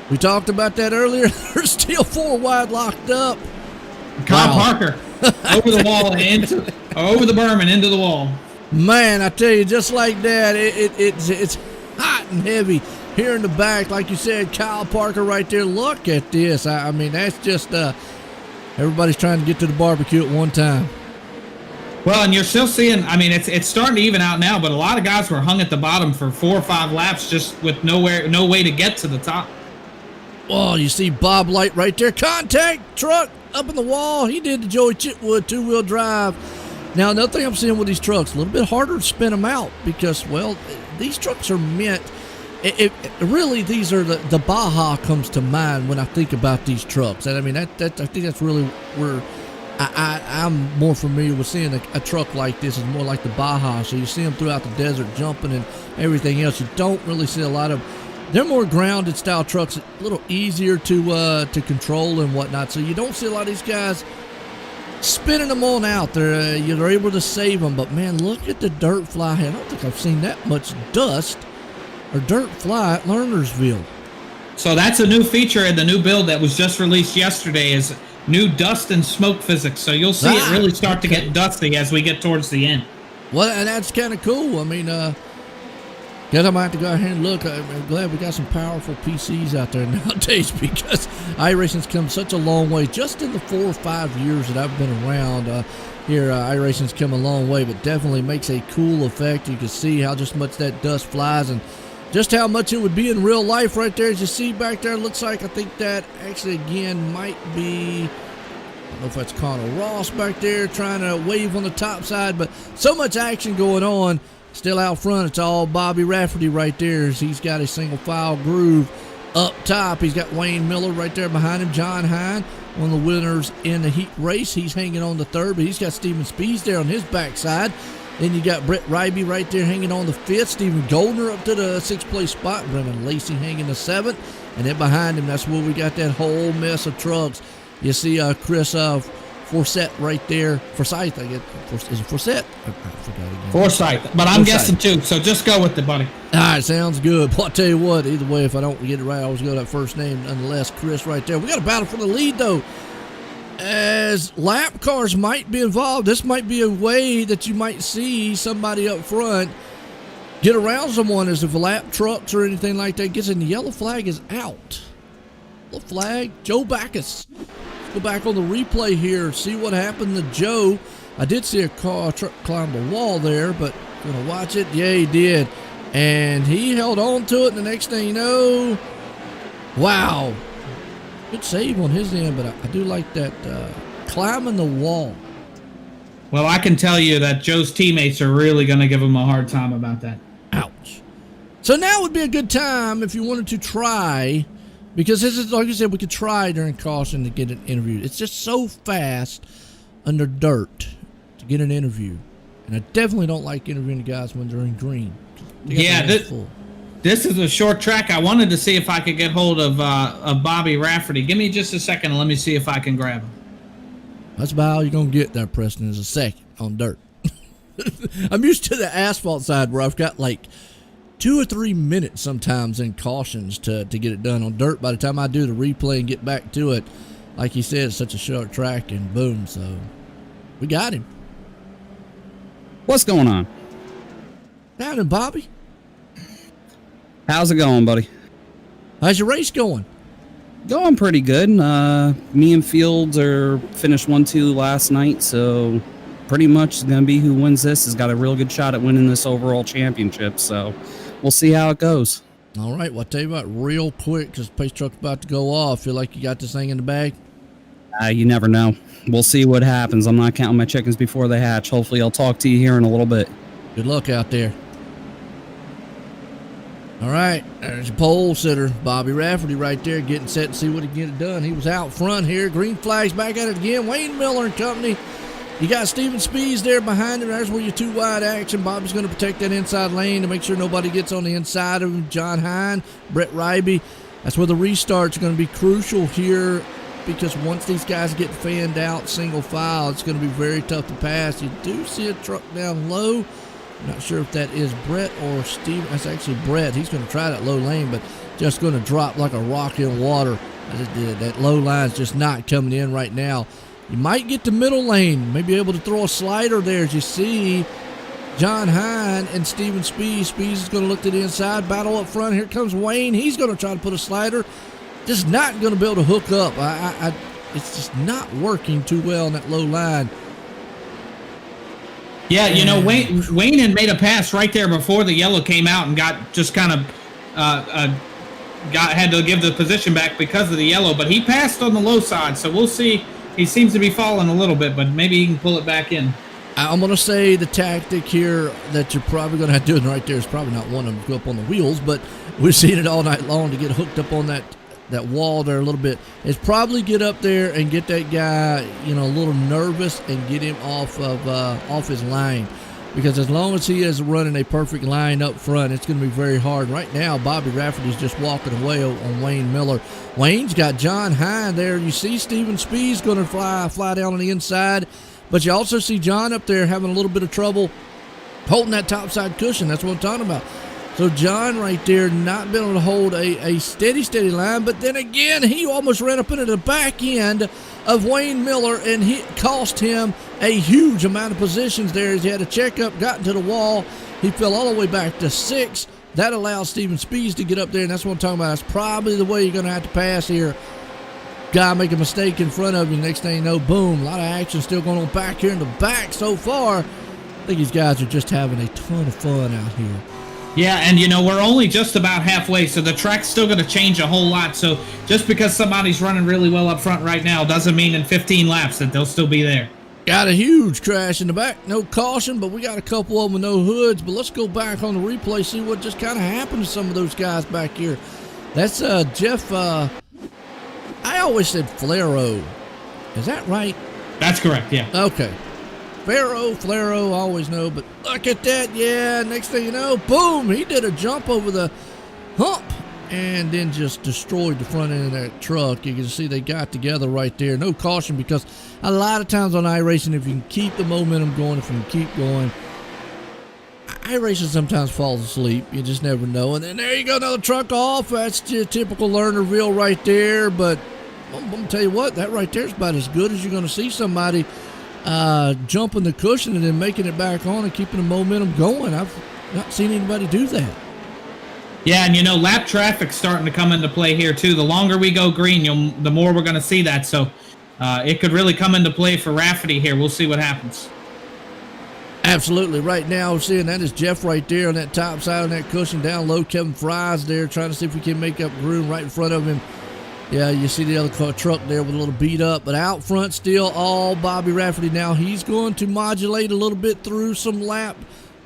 We talked about that earlier. They're still 4 wide locked up. Kyle Parker over the wall and over the berm and into the wall. Man, I tell you, just like that, it's hot and heavy here in the back. Like you said, Kyle Parker right there. Look at this. I mean, that's just everybody's trying to get to the barbecue at one time. Well, and you're still seeing, I mean, it's starting to even out now, but a lot of guys were hung at the bottom for 4 or 5 laps just with no way to get to the top. Oh, you see Bob Light right there. Contact truck up in the wall. He did the Joey Chitwood 2-wheel drive. Now, another thing I'm seeing with these trucks, a little bit harder to spin them out because, well, these trucks are meant. Really, these are the Baja comes to mind when I think about these trucks. And I mean, I think that's really where I'm more familiar with seeing a truck like this. Is more like the Baja. So you see them throughout the desert jumping and everything else. You don't really see a lot of. They're more grounded style trucks, a little easier to control and whatnot. So you don't see a lot of these guys spinning them on out there. You're able to save them. But man, look at the dirt fly. I don't think I've seen that much dust or dirt fly at Lernersville. So that's a new feature in the new build that was just released yesterday is new dust and smoke physics. So you'll see it really start to get dusty as we get towards the end. Well, and that's kind of cool. I mean, guess I might have to go ahead and look. I'm glad we got some powerful PCs out there nowadays because iRacing's come such a long way. Just in the 4 or 5 years that I've been around here, iRacing's come a long way, but definitely makes a cool effect. You can see how just much that dust flies and just how much it would be in real life right there. As you see back there, it looks like I think that actually again might be, I don't know if that's Connor Ross back there trying to wave on the top side, but so much action going on. Still out front, it's all Bobby Rafferty right there as he's got a single file groove up top. He's got Wayne Miller right there behind him. John Hine, one of the winners in the heat race. He's hanging on the 3rd, but he's got Steven Spees there on his backside. Then you got Brett Ryby right there hanging on the 5th. Stephen Goldner up to the 6th place spot. Brennan Lacey hanging the 7th. And then behind him, that's where we got that whole mess of trucks. You see Chris Forsyth right there. Forsyth, I guess. Is it Forsyth? I forgot again. Forsyth. But I'm guessing too, so just go with it, buddy. All right, sounds good. Well, I'll tell you what, either way, if I don't get it right, I always go to that first name. Nonetheless, Chris right there. We got a battle for the lead, though. As lap cars might be involved, this might be a way that you might see somebody up front get around someone as if lap trucks or anything like that gets in. The yellow flag is out. Yellow flag, Joe Backus. Let's go back on the replay here, see what happened to Joe. I did see a truck climb the wall there, but gonna watch it. Yeah, he did. And he held on to it, and the next thing you know, wow. Good save on his end, but I do like that climbing the wall. Well, I can tell you that Joe's teammates are really going to give him a hard time about that. Ouch. So now would be a good time if you wanted to try, because this is, like you said, we could try during caution to get an interview. It's just so fast under dirt to get an interview. And I definitely don't like interviewing the guys when they're in green. Yeah, this is a short track. I wanted to see if I could get hold of Bobby Rafferty. Give me just a second and let me see if I can grab him. That's about all you're going to get there, Preston, is a second on dirt. I'm used to the asphalt side where I've got like 2 or 3 minutes sometimes in cautions to get it done. On dirt, by the time I do the replay and get back to it, like you said, it's such a short track and boom. So we got him. What's going on? Down in Bobby. How's it going, buddy? How's your race going? Going pretty good. Me and Fields are finished 1-2 last night, so pretty much it's going to be who wins this has got a real good shot at winning this overall championship, so we'll see how it goes. All right, well, I'll tell you what, real quick, because the pace truck's about to go off. Feel like you got this thing in the bag? You never know. We'll see what happens. I'm not counting my chickens before they hatch. Hopefully I'll talk to you here in a little bit. Good luck out there. All right, there's your pole sitter, Bobby Rafferty right there, getting set to see what he can get it done. He was out front here. Green flag's back at it again. Wayne Miller and company. You got Steven Spees there behind him. There's where your 2 wide action. Bobby's going to protect that inside lane to make sure nobody gets on the inside of him. John Hine, Brett Ryby. That's where the restarts are going to be crucial here, because once these guys get fanned out single file, it's going to be very tough to pass. You do see a truck down low. I'm not sure if that is Brett or Steve. That's actually Brett. He's going to try that low lane, but just going to drop like a rock in water as it did. That low line's just not coming in right now. You might get the middle lane, maybe able to throw a slider there as you see John Hine and Steven Spees. Spees is going to look to the inside, battle up front. Here comes Wayne. He's going to try to put a slider. Just not going to be able to hook up. It's just not working too well in that low line. Yeah, you know, Wayne had made a pass right there before the yellow came out and got just kind of had to give the position back because of the yellow, but he passed on the low side, so we'll see. He seems to be falling a little bit, but maybe he can pull it back in. I'm going to say the tactic here that you're probably going to have to do right there is probably not one of them to go up on the wheels, but we've seen it all night long to get hooked up on that wall there a little bit, is probably get up there and get that guy, you know, a little nervous and get him off his line, because as long as he is running a perfect line up front, it's going to be very hard. Right now, Bobby Rafferty's just walking away on Wayne Miller. Wayne's got John Hine there. You see Steven Spees going to fly down on the inside, but you also see John up there having a little bit of trouble holding that topside cushion. That's what I'm talking about. So John right there not being able to hold a steady line, but then again, he almost ran up into the back end of Wayne Miller, and he cost him a huge amount of positions there as he had a checkup, got into the wall. He fell all the way back to 6. That allows Steven Spees to get up there, and that's what I'm talking about. That's probably the way you're going to have to pass here. Guy make a mistake in front of you, next thing you know, boom, a lot of action still going on back here in the back so far. I think these guys are just having a ton of fun out here. Yeah, and you know, we're only just about halfway, so the track's still going to change a whole lot. So just because somebody's running really well up front right now doesn't mean in 15 laps that they'll still be there. Got a huge crash in the back. No caution, but we got a couple of them with no hoods. But let's go back on the replay, see what just kind of happened to some of those guys back here. That's Jeff, I always said Flero. Is that right? That's correct, yeah. Okay. Flero, I always know, but look at that. Yeah, next thing you know, boom, he did a jump over the hump and then just destroyed the front end of that truck. You can see they got together right there. No caution, because a lot of times on iRacing, if you can keep the momentum going, if you can keep going, iRacing sometimes falls asleep. You just never know. And then there you go, another truck off. That's your typical Lernerville right there. But I'm going to tell you what, that right there is about as good as you're going to see somebody jumping the cushion and then making it back on and keeping the momentum going. I've not seen anybody do that. Yeah, and you know, lap traffic's starting to come into play here too. The longer we go green, the more we're going to see that. So it could really come into play for Rafferty here. We'll see what happens. Absolutely. Right now, seeing that is Jeff right there on that top side on that cushion. Down low, Kevin Fry's there trying to see if we can make up room right in front of him. Yeah, you see the other truck there with a little beat up, but out front still all Bobby Rafferty. Now he's going to modulate a little bit through some lap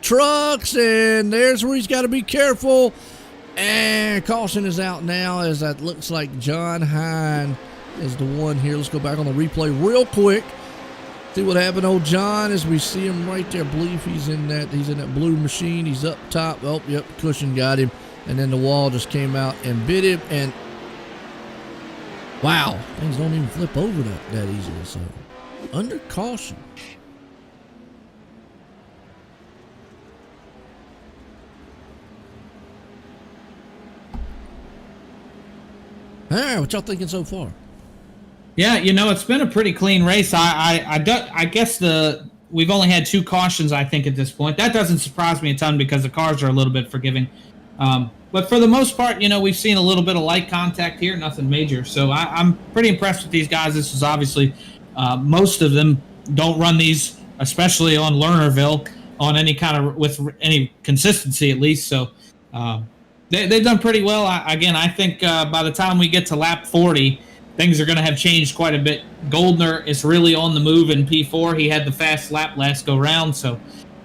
trucks, and there's where he's got to be careful. And caution is out now, as that looks like John Hine is the one here. Let's go back on the replay real quick. See what happened, old John, as we see him right there. I believe he's in that blue machine. He's up top. Oh, yep, cushion got him. And then the wall just came out and bit him. And wow, things don't even flip over that easily. So under caution. All right, what y'all thinking so far? Yeah, it's been a pretty clean race. I guess we've only had 2 cautions, I think, at this point. That doesn't surprise me a ton because the cars are a little bit forgiving. But for the most part, we've seen a little bit of light contact here, nothing major. So I'm pretty impressed with these guys. This is obviously most of them don't run these, especially on Lernerville, on any kind of with any consistency at least. So they've done pretty well. I think by the time we get to lap 40, things are going to have changed quite a bit. Goldner is really on the move in P4. He had the fast lap last go round, so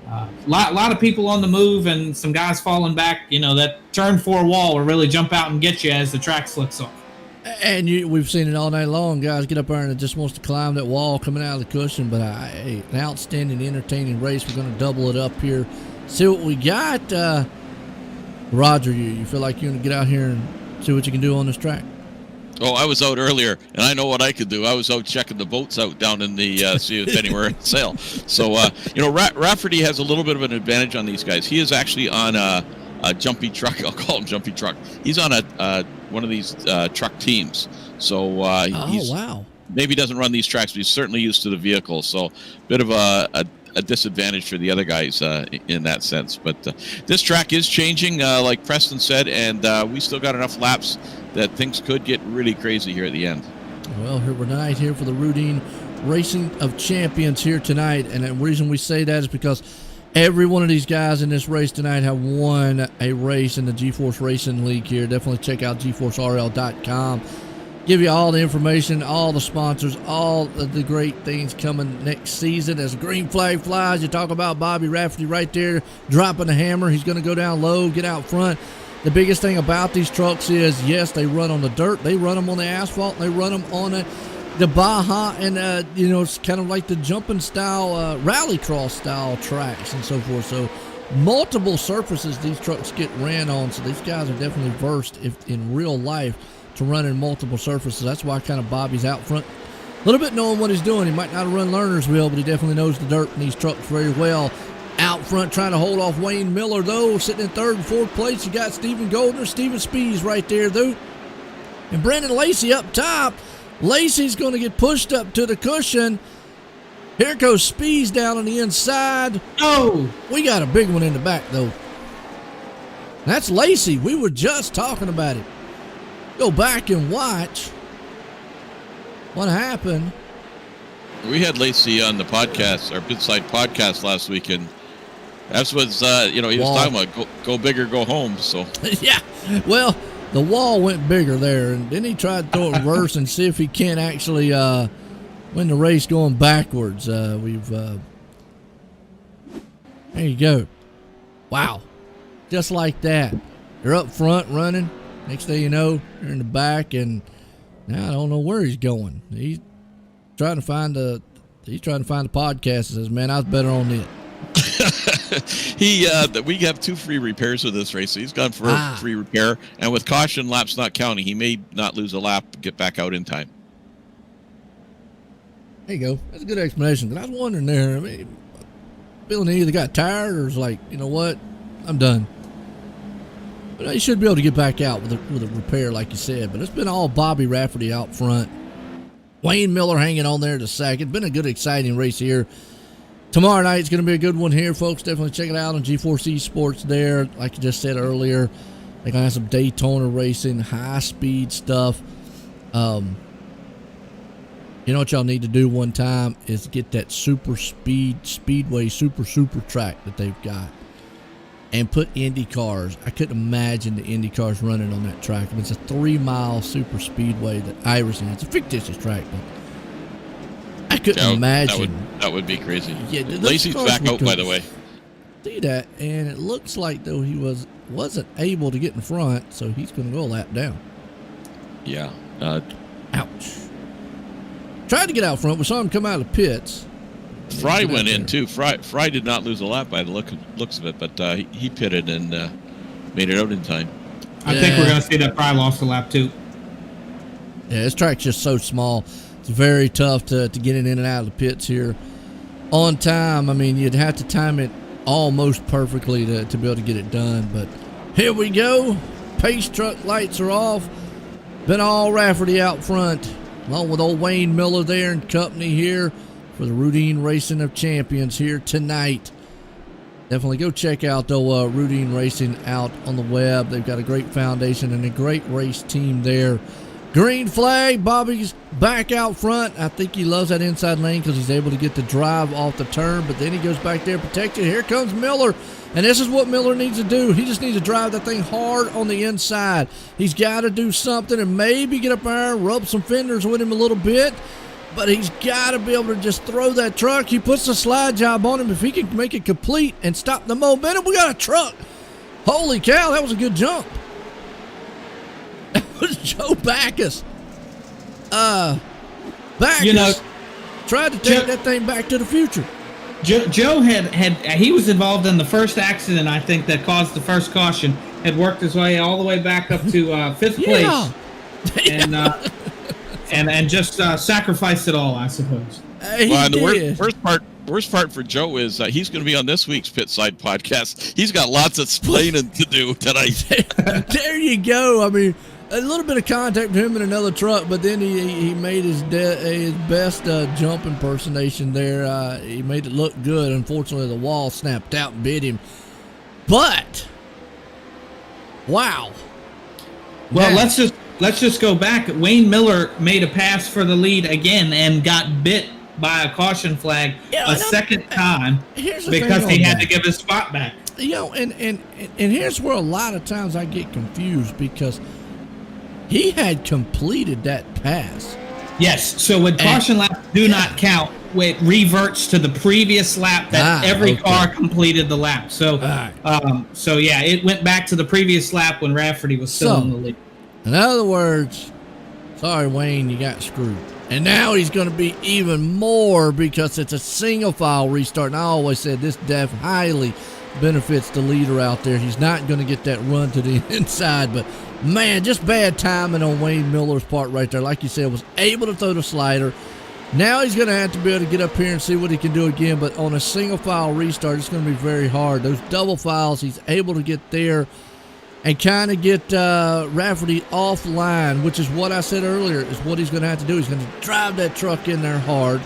a lot of people on the move and some guys falling back. That turn 4 wall will really jump out and get you as the track slicks off. And we've seen it all night long. Guys get up there and it just wants to climb that wall coming out of the cushion. But an outstanding, entertaining race. We're going to double it up here. See what we got. Roger, you feel like you're going to get out here and see what you can do on this track? Oh, I was out earlier, and I know what I could do. I was out checking the boats out down in the see if anywhere in sail. So, Rafferty has a little bit of an advantage on these guys. He is actually on a jumpy truck. I'll call him jumpy truck. He's on a one of these truck teams. So he's wow. Maybe doesn't run these tracks, but he's certainly used to the vehicle. So, bit of a disadvantage for the other guys in that sense. But this track is changing, like Preston said, and we still got enough laps that things could get really crazy here at the end. Well, here we're tonight here for the Routine Racing of Champions here tonight, and the reason we say that is because every one of these guys in this race tonight have won a race in the GeForce Racing League here. Definitely check out GForceRL.com. Give you all the information, all the sponsors, all of the great things coming next season. As the green flag flies, you talk about Bobby Rafferty right there dropping the hammer. He's going to go down low, get out front. The biggest thing about these trucks is, yes, they run on the dirt. They run them on the asphalt. They run them on the Baja and, it's kind of like the jumping style, rallycross style tracks and so forth. So multiple surfaces these trucks get ran on. So these guys are definitely versed in real life to run in multiple surfaces. That's why kind of Bobby's out front. A little bit knowing what he's doing. He might not have run Lernersville, but he definitely knows the dirt in these trucks very well. Out front trying to hold off Wayne Miller, though. Sitting in 3rd and 4th place, you got Stephen Goldner, Steven Spees right there, though. And Brandon Lacey up top. Lacey's going to get pushed up to the cushion. Here goes Spees down on the inside. Oh! We got a big one in the back, though. That's Lacey. We were just talking about it. Go back and watch what happened. We had Lacey on the podcast, our Bidside podcast last weekend. That's what he was talking about. Go big or go home. So yeah, well, the wall went bigger there, and then he tried to throw it reverse and see if he can't actually win the race going backwards. There you go. Wow, just like that. They're up front running. Next thing you know, they're in the back, and now I don't know where he's going. He's trying to find the podcast and says, man, I was better on it. We have 2 free repairs with this race. So he's gone for a free repair, and with caution laps not counting, he may not lose a lap, get back out in time. There you go. That's a good explanation. I was wondering there. I mean, feeling he either got tired or was like, you know what, I'm done. But he should be able to get back out with a repair, like you said. But it's been all Bobby Rafferty out front. Wayne Miller hanging on there to second. Been a good, exciting race here. Tomorrow night is going to be a good one here, folks. Definitely check it out on GForce Esports there. Like you just said earlier, they're going to have some Daytona racing, high-speed stuff. You know what y'all need to do one time is get that speedway super track that they've got and put Indy cars. I couldn't imagine the Indy cars running on that track. I mean, it's a 3-mile super speedway that iRACING. It's a fictitious track, but I couldn't imagine. That would be crazy. Yeah, Lacey's back out, by the way. See that, and it looks like though he wasn't able to get in front, so he's going to go a lap down. Yeah. Ouch. Tried to get out front. We saw him come out of the pits. Fry went in too. Fry did not lose a lap by the looks of it, but he pitted and made it out in time. I think we're going to see that Fry lost a lap too. Yeah, this track's just so small. It's very tough to get it in and out of the pits here on time. I mean, you'd have to time it almost perfectly to be able to get it done. But here we go. Pace truck lights are off. Been all Rafferty out front, along with old Wayne Miller there and company here for the Routine Racing of Champions here tonight. Definitely go check out though Routine Racing out on the web. They've got a great foundation and a great race team there. Green flag, Bobby's back out front. I think he loves that inside lane because he's able to get the drive off the turn, but then he goes back there protected. Here comes Miller, and this is what Miller needs to do. He just needs to drive that thing hard on the inside. He's got to do something and maybe get up there and rub some fenders with him a little bit, but he's got to be able to just throw that truck. He puts the slide job on him. If he can make it complete and stop the momentum, we got a truck. Holy cow, that was a good jump. Was Joe Backus. Backus tried to take that thing back to the future. Joe he was involved in the first accident, I think, that caused the first caution. Had worked his way all the way back up to fifth place, and just sacrificed it all, I suppose. Well, the worst part for Joe is he's going to be on this week's Pit Side podcast. He's got lots of explaining to do tonight. There you go. I mean, a little bit of contact with him in another truck, but then he made his best jump impersonation there. He made it look good. Unfortunately, the wall snapped out and bit him. But wow. Well, let's just go back. Wayne Miller made a pass for the lead again and got bit by a caution flag a second time because he had to give his spot back. You know, and here's where a lot of times I get confused because he had completed that pass. Yes, so when caution laps do not count, it reverts to the previous lap that every car completed the lap. So, so yeah, it went back to the previous lap when Rafferty was still in the lead. In other words, sorry, Wayne, you got screwed. And now he's going to be even more because it's a single file restart. And I always said this highly benefits the leader out there. He's not going to get that run to the inside, but man, just bad timing on Wayne Miller's part right there. Like you said, was able to throw the slider. Now he's going to have to be able to get up here and see what he can do again, but on a single file restart, it's going to be very hard. Those double files, he's able to get there and kind of get Rafferty offline, which is what I said earlier, is what he's going to have to do. He's going to drive that truck in there hard,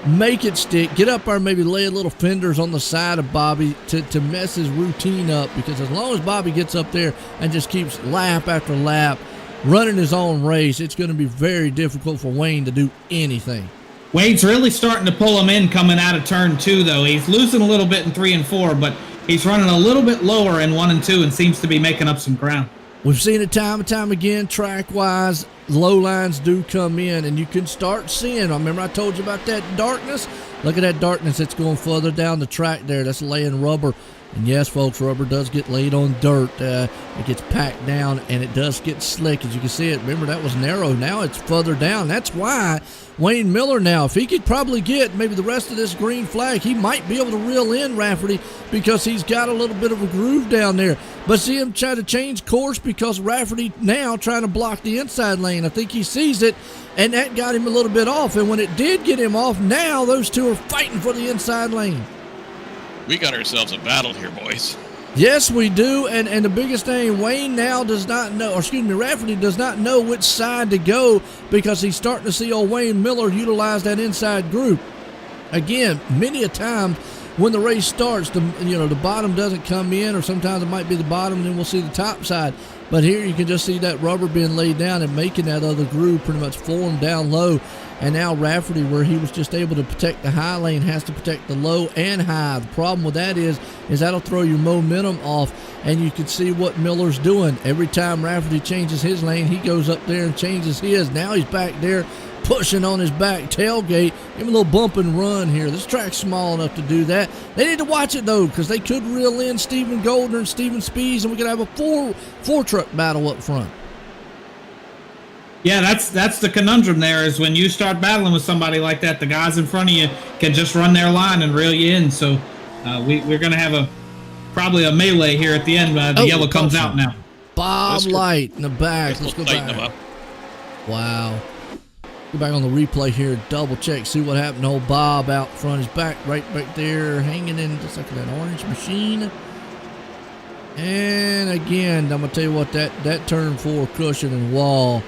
make it stick, get up there, maybe lay a little fenders on the side of Bobby to mess his routine up, because as long as Bobby gets up there and just keeps lap after lap running his own race, it's going to be very difficult for Wayne to do anything. Wayne's really starting to pull him in coming out of turn 2, though. He's losing a little bit in 3 and 4, but he's running a little bit lower in 1 and 2 and seems to be making up some ground. We've seen it time and time again, track-wise, low lines do come in, and you can start seeing. Remember I told you about that darkness? Look at that darkness that's going further down the track there. That's laying rubber. And yes, folks, rubber does get laid on dirt. It gets packed down, and it does get slick. As you can see it, remember that was narrow. Now it's further down. That's why Wayne Miller now, if he could probably get maybe the rest of this green flag, he might be able to reel in Rafferty because he's got a little bit of a groove down there. But see him try to change course because Rafferty now trying to block the inside lane. I think he sees it, and that got him a little bit off. And when it did get him off, now those two are fighting for the inside lane. We got ourselves a battle here, boys. Yes, we do, and the biggest thing, Wayne now does not know, or excuse me, Rafferty does not know which side to go because he's starting to see old Wayne Miller utilize that inside group. Again, many a time when the race starts, the bottom doesn't come in, or sometimes it might be the bottom, and then we'll see the top side. But here you can just see that rubber being laid down and making that other groove pretty much form down low. And now Rafferty, where he was just able to protect the high lane, has to protect the low and high. The problem with that is that'll throw your momentum off, and you can see what Miller's doing. Every time Rafferty changes his lane, he goes up there and changes his. Now he's back there pushing on his back tailgate. Give him a little bump and run here. This track's small enough to do that. They need to watch it, though, because they could reel in Stephen Goldner and Stephen Spees, and we could have a four truck battle up front. Yeah, that's the conundrum there is when you start battling with somebody like that, the guys in front of you can just run their line and reel you in. So we're going to have probably a melee here at the end. The yellow comes out now. Bob Light in the back. Let's go back. Wow. Go back on the replay here, double check, see what happened to old Bob out front. His back right there, hanging in just like that orange machine. And again, I'm going to tell you what, that turn 4 cushion and wall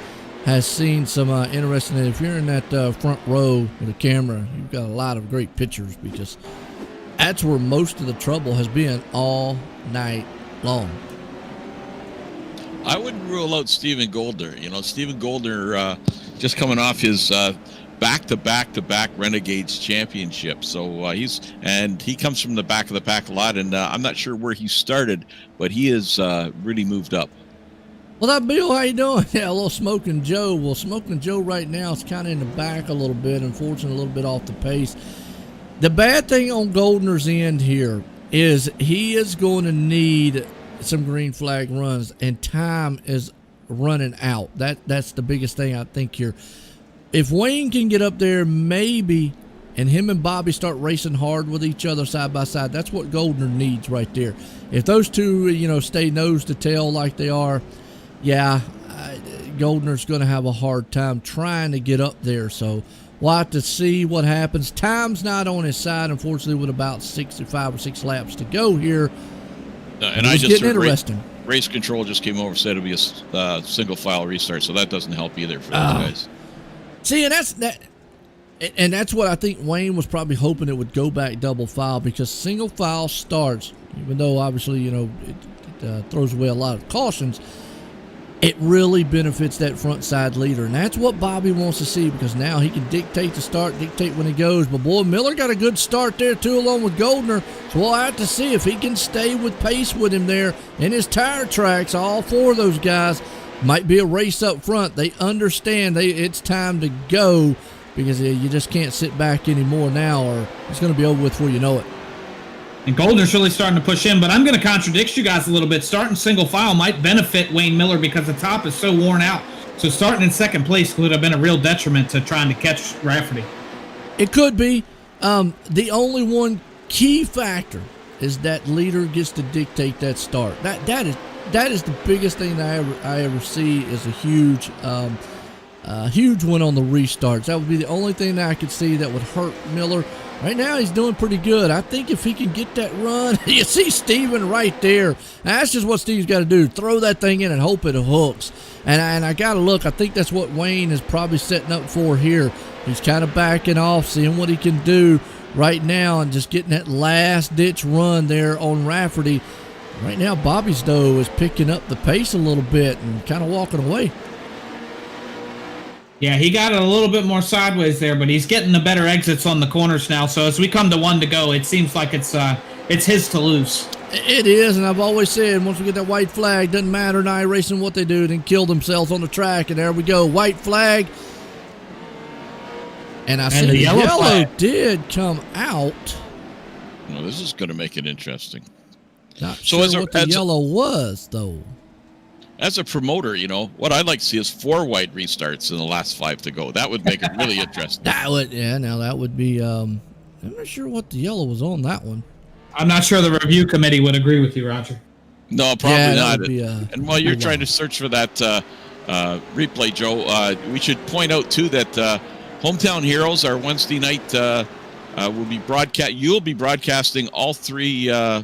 has seen some interesting. If you're in that front row with a camera, you've got a lot of great pictures because that's where most of the trouble has been all night long. I wouldn't rule out Stephen Goldner. Stephen Goldner just coming off his back-to-back Renegades championship. So he comes from the back of the pack a lot, and I'm not sure where he started, but he has really moved up. Well, that Bill, how you doing? Yeah, a little Smoking Joe. Well, Smoking Joe right now is kind of in the back a little bit, unfortunately, a little bit off the pace. The bad thing on Goldner's end here is he is going to need some green flag runs, and time is running out. That's the biggest thing I think here. If Wayne can get up there, maybe, and him and Bobby start racing hard with each other side by side, that's what Goldner needs right there. If those two, stay nose to tail like they are, yeah, Goldner's going to have a hard time trying to get up there. So we'll have to see what happens. Time's not on his side, unfortunately, with about 65 or 6 laps to go here. And I just getting interesting. Race control just came over, said it'll be a single file restart, so that doesn't help either for those guys. See, and that's what I think Wayne was probably hoping it would go back double file, because single file starts, even though obviously it throws away a lot of cautions, it really benefits that front side leader, and that's what Bobby wants to see, because now he can dictate the start, dictate when he goes. But boy, Miller got a good start there too, along with Goldner, so we'll have to see if he can stay with pace with him there in his tire tracks. All 4 of those guys might be a race up front. They understand it's time to go, because you just can't sit back anymore now, or it's going to be over with before you know it. And Goldner's really starting to push in, but I'm going to contradict you guys a little bit. Starting single file might benefit Wayne Miller because the top is so worn out. So starting in second place could have been a real detriment to trying to catch Rafferty. It could be. The only one key factor is that leader gets to dictate that start. That is the biggest thing I ever see is a huge one on the restarts. That would be the only thing that I could see that would hurt Miller. Right now, he's doing pretty good. I think if he can get that run, you see Steven right there. That's just what Steve's got to do. Throw that thing in and hope it hooks. And I got to look. I think that's what Wayne is probably setting up for here. He's kind of backing off, seeing what he can do right now, and just getting that last-ditch run there on Rafferty. Right now, Bobby Stowe is picking up the pace a little bit and kind of walking away. Yeah, he got it a little bit more sideways there, but he's getting the better exits on the corners now. So as we come to 1 to go, it seems like it's his to lose. It is, and I've always said, once we get that white flag, doesn't matter in iRacing what they do, then kill themselves on the track. And there we go, white flag. And I see the yellow did come out. No, this is going to make it interesting. Not sure what the yellow was, though. As a promoter, what I'd like to see is 4 white restarts in the last 5 to go. That would make it really interesting. That would be, I'm not sure what the yellow was on that one. I'm not sure the review committee would agree with you, Roger. No, probably not. And while you're trying to search for that replay, Joe, we should point out, too, that Hometown Heroes, our Wednesday night, will be you'll be broadcasting all 3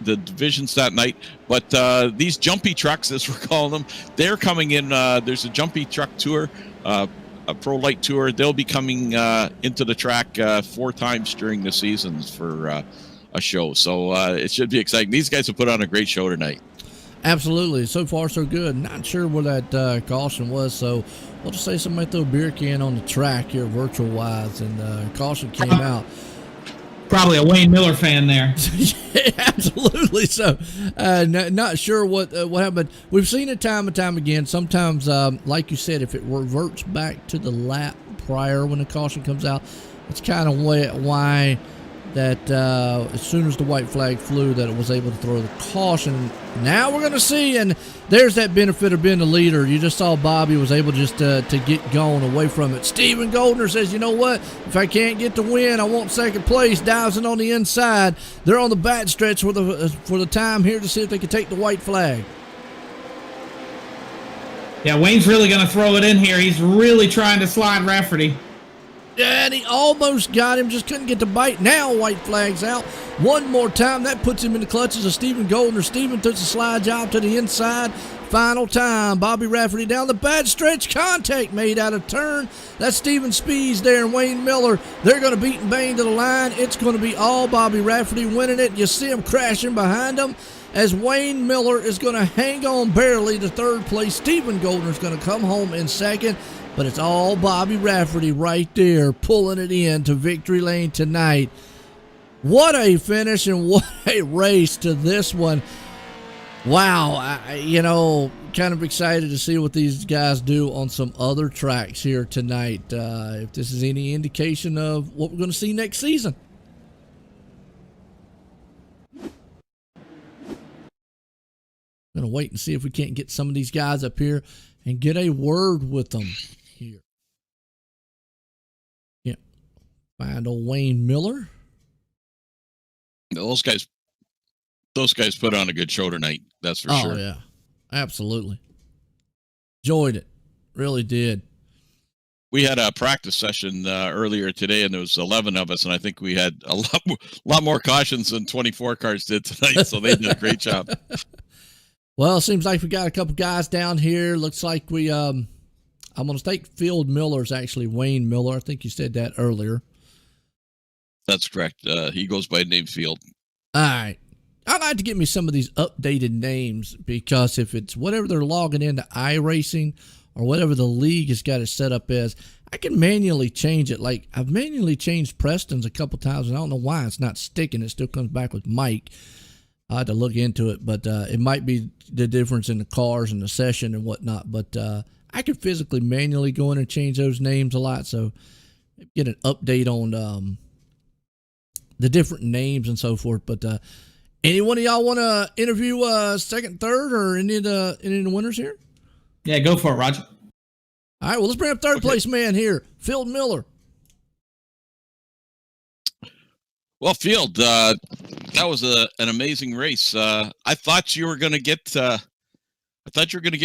the divisions that night, but these jumpy trucks, as we're calling them, they're coming in. There's a jumpy truck tour, a pro light tour. They'll be coming into the track 4 times during the seasons for a show, so it should be exciting. These guys have put on a great show tonight. Absolutely. So far so good. Not sure what that caution was, so we'll just say somebody threw a beer can on the track here virtual wise, and caution came out. Probably a Wayne Miller fan there. Yeah, absolutely. So, not sure what happened. We've seen it time and time again. Sometimes, like you said, if it reverts back to the lap prior when the caution comes out, it's kind of why that as soon as the white flag flew, that it was able to throw the caution. Now we're going to see, and there's that benefit of being the leader. You just saw Bobby was able just to get going away from it. Stephen Goldner says, you know what? If I can't get the win, I want second place. Dives in on the inside. They're on the back stretch for the time here to see if they can take the white flag. Yeah, Wayne's really going to throw it in here. He's really trying to slide Rafferty. Yeah, and he almost got him, just couldn't get the bite. Now white flag's out. One more time, that puts him in the clutches of Stephen Goldner. Stephen took the slide job to the inside. Final time, Bobby Rafferty down the bad stretch. Contact made out of turn. That's Stephen Spees there and Wayne Miller. They're going to beat and bang to the line. It's going to be all Bobby Rafferty winning it. You see him crashing behind him as Wayne Miller is going to hang on barely to third place. Stephen Goldner is going to come home in second. But it's all Bobby Rafferty right there pulling it in to victory lane tonight. What a finish and what a race to this one. Wow, kind of excited to see what these guys do on some other tracks here tonight. If this is any indication of what we're going to see next season. I'm going to wait and see if we can't get some of these guys up here and get a word with them. Here. Yeah. Find old Wayne Miller. Those guys put on a good show tonight. That's for sure. Oh, yeah. Absolutely. Enjoyed it. Really did. We had a practice session earlier today, and there was 11 of us, and I think we had a lot more cautions than 24 cars did tonight, so they did a great job. Well, it seems like we got a couple guys down here. Looks like we I'm going to take Field Miller's actually Wayne Miller. I think you said that earlier. That's correct. He goes by name Field. All right. I'd like to get me some of these updated names because if it's whatever they're logging into iRacing or whatever the league has got it set up as, I can manually change it. Like I've manually changed Preston's a couple times, and I don't know why it's not sticking. It still comes back with Mike. I had to look into it, but it might be the difference in the cars and the session and whatnot. But I could physically manually go in and change those names a lot, so get an update on the different names and so forth. But any one of y'all want to interview second, third, or any of the winners here? Yeah, go for it, Roger. All right, well, let's bring up third place man here, Phil Miller. Well, Field, that was an amazing race. I thought you were going to get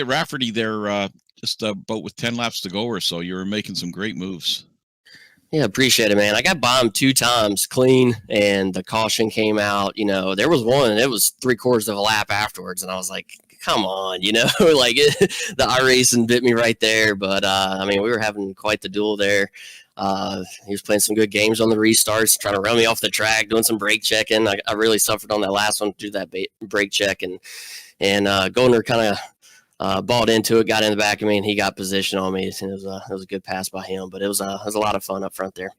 Rafferty there just about with 10 laps to go or so. You were making some great moves. Yeah, appreciate it, man. I got bombed 2 times clean, and the caution came out. There was one, and it was 3/4 of a lap afterwards, and I was like, come on, like the iRacing bit me right there. But, we were having quite the duel there. He was playing some good games on the restarts, trying to run me off the track, doing some brake checking. I really suffered on that last one to do that brake check, and Goldner kind of balled into it, got in the back of me, and he got position on me. It was a good pass by him, but it was a lot of fun up front there.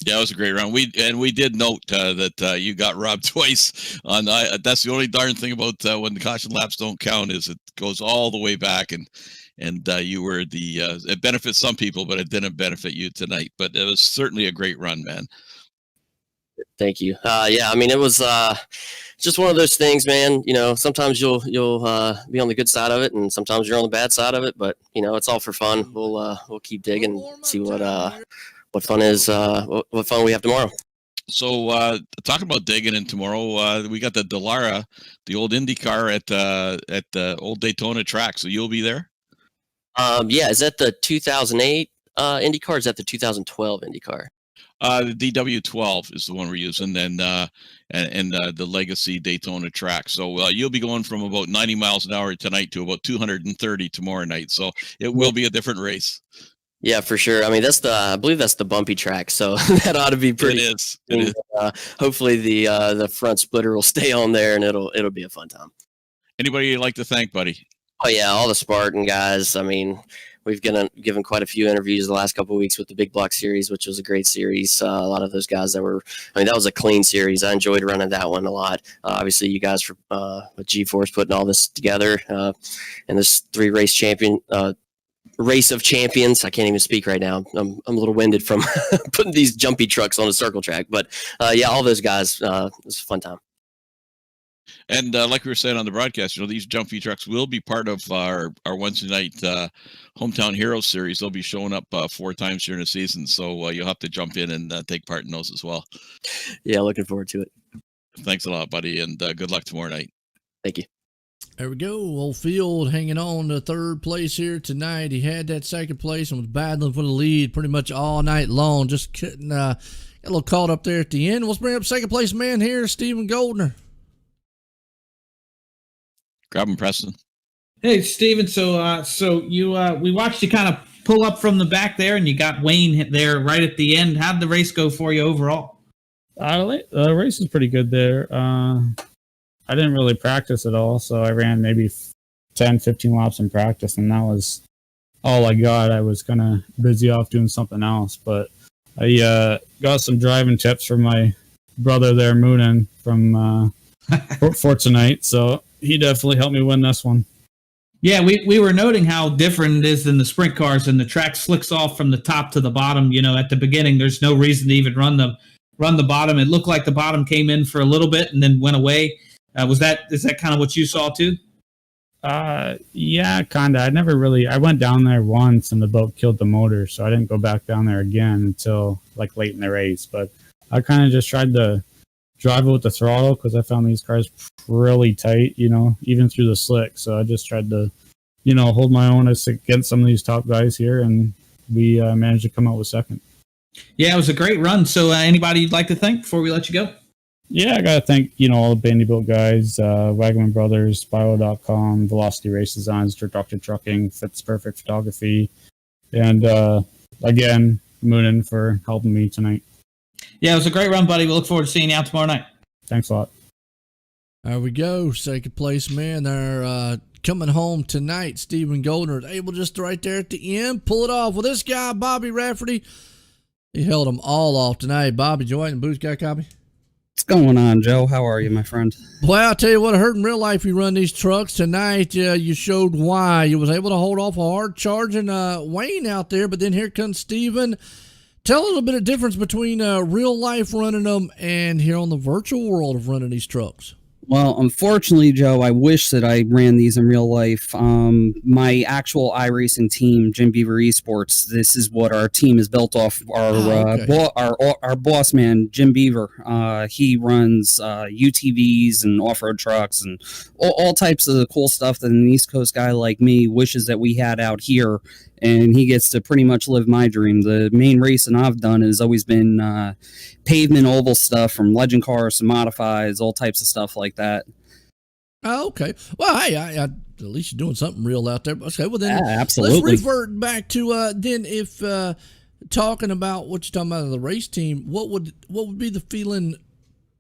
Yeah, it was a great round. We did note that you got robbed twice. That's the only darn thing about when the caution laps don't count is it goes all the way back, and you were it benefits some people, but it didn't benefit you tonight. But it was certainly a great run, man. Thank you. It was just one of those things, man. Sometimes you'll be on the good side of it, and sometimes you're on the bad side of it. But it's all for fun. We'll keep digging, see what fun is, what fun we have tomorrow. So talking about digging in tomorrow, we got the Dallara, the old IndyCar at the old Daytona track. So you'll be there. Is that the 2008 IndyCar? Or is that the 2012 IndyCar? The DW12 is the one we're using, and the Legacy Daytona track. So you'll be going from about 90 miles an hour tonight to about 230 tomorrow night. So it will be a different race. Yeah, for sure. I believe that's the bumpy track, so that ought to be pretty. It is. Hopefully the front splitter will stay on there, and it'll be a fun time. Anybody you'd like to thank, buddy? Oh yeah, all the Spartan guys. We've given quite a few interviews the last couple of weeks with the Big Block series, which was a great series. A lot of those guys that was a clean series. I enjoyed running that one a lot. Obviously, you guys with GForce putting all this together, and this 3-race Race of Champions. I can't even speak right now. I'm a little winded from putting these jumpy trucks on a circle track. But yeah, all those guys, it was a fun time. And like we were saying on the broadcast, these jumpy trucks will be part of our Wednesday night Hometown Heroes series. They'll be showing up 4 times during the season, so you'll have to jump in and take part in those as well. Yeah, looking forward to it. Thanks a lot, buddy, and good luck tomorrow night. Thank you. There we go. Old Field hanging on to third place here tonight. He had that second place and was battling for the lead pretty much all night long. Just couldn't got a little caught up there at the end. Let's bring up second place man here, Stephen Goldner. Grab him, Preston. Hey, Steven. So you we watched you kind of pull up from the back there, and you got Wayne there right at the end. How'd the race go for you overall? The race was pretty good there. I didn't really practice at all, so I ran maybe 10, 15 laps in practice, and that was all I got. I was kind of busy off doing something else, but I got some driving tips from my brother there, Moonin, from for tonight, so he definitely helped me win this one. Yeah, we were noting how different it is than the sprint cars, and the track slicks off from the top to the bottom. At the beginning, there's no reason to even run the bottom. It looked like the bottom came in for a little bit and then went away. Is that kind of what you saw too? Yeah, kind of. I went down there once and the boat killed the motor, so I didn't go back down there again until like late in the race. But I kind of just tried to drive it with the throttle because I found these cars really tight, even through the slick. So I just tried to, hold my own against some of these top guys here, and we managed to come out with second. Yeah, it was a great run. So anybody you'd like to thank before we let you go? Yeah, I got to thank, all the Bandyboat guys, Wagman Brothers, Bio.com, Velocity Race Designs, Dr. Trucking, Fits Perfect Photography, and again, Moonin for helping me tonight. Yeah, it was a great run, buddy. We look forward to seeing you out tomorrow night. Thanks a lot. There we go. Second place man. They're coming home tonight. Stephen Goldner able just right there at the end, pull it off. Well, this guy, Bobby Rafferty, he held them all off tonight. Bobby, join the booth, got a copy? What's going on, Joe? How are you, my friend? Well, I'll tell you what, I heard in real life you run these trucks. Tonight, you showed why. You was able to hold off a hard-charging Wayne out there, but then here comes Steven. Tell a little bit of difference between real life running them and here on the virtual world of running these trucks. Well, unfortunately, Joe, I wish that I ran these in real life. My actual iRacing team, Jim Beaver Esports, this is what our team is built off. Our boss man, Jim Beaver, he runs UTVs and off-road trucks and all types of cool stuff that an East Coast guy like me wishes that we had out here. And he gets to pretty much live my dream. The main racing I've done has always been pavement oval stuff, from legend cars to modifieds, all types of stuff like that. Oh, okay. Well, hey, at least you're doing something real out there. Okay, well then, absolutely. Let's revert back to then if talking about what you're talking about in the race team. What would be the feeling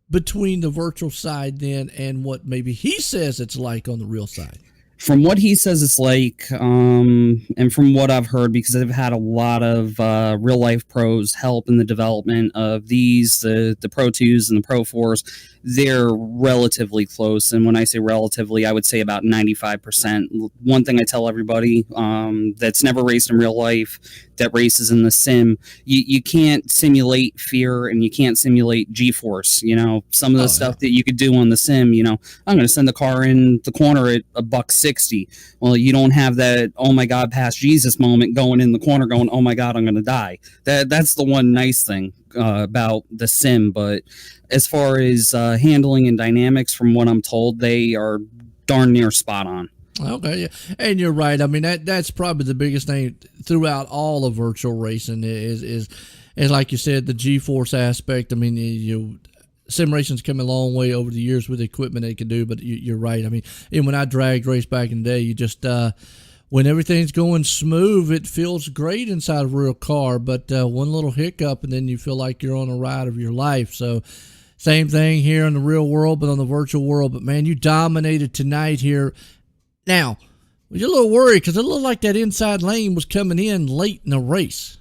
between the virtual side then and what maybe he says it's like on the real side? From what he says it's like, and from what I've heard, because I've had a lot of real life pros help in the development of these, the Pro 2s and the Pro 4s, they're relatively close. And when I say relatively, I would say about 95%. One thing I tell everybody that's never raced in real life, that races in the sim, you can't simulate fear and you can't simulate G-force. Some of the stuff that you could do on the sim, I'm going to send the car in the corner at $160. Well, you don't have that, oh my God, past Jesus moment going in the corner going, oh my God, I'm going to die. That's the one nice thing about the sim. But as far as handling and dynamics, from what I'm told, they are darn near spot on. Okay, yeah. And you're right. I mean, that's probably the biggest thing throughout all of virtual racing is like you said, the G-force aspect. I mean, sim racing's come a long way over the years with the equipment they can do, but you're right. I mean, and when I dragged race back in the day, you just when everything's going smooth, it feels great inside of a real car, but one little hiccup and then you feel like you're on a ride of your life. So same thing here in the real world, but on the virtual world. But man, you dominated tonight here. Now, was you a little worried because it looked like that inside lane was coming in late in the race?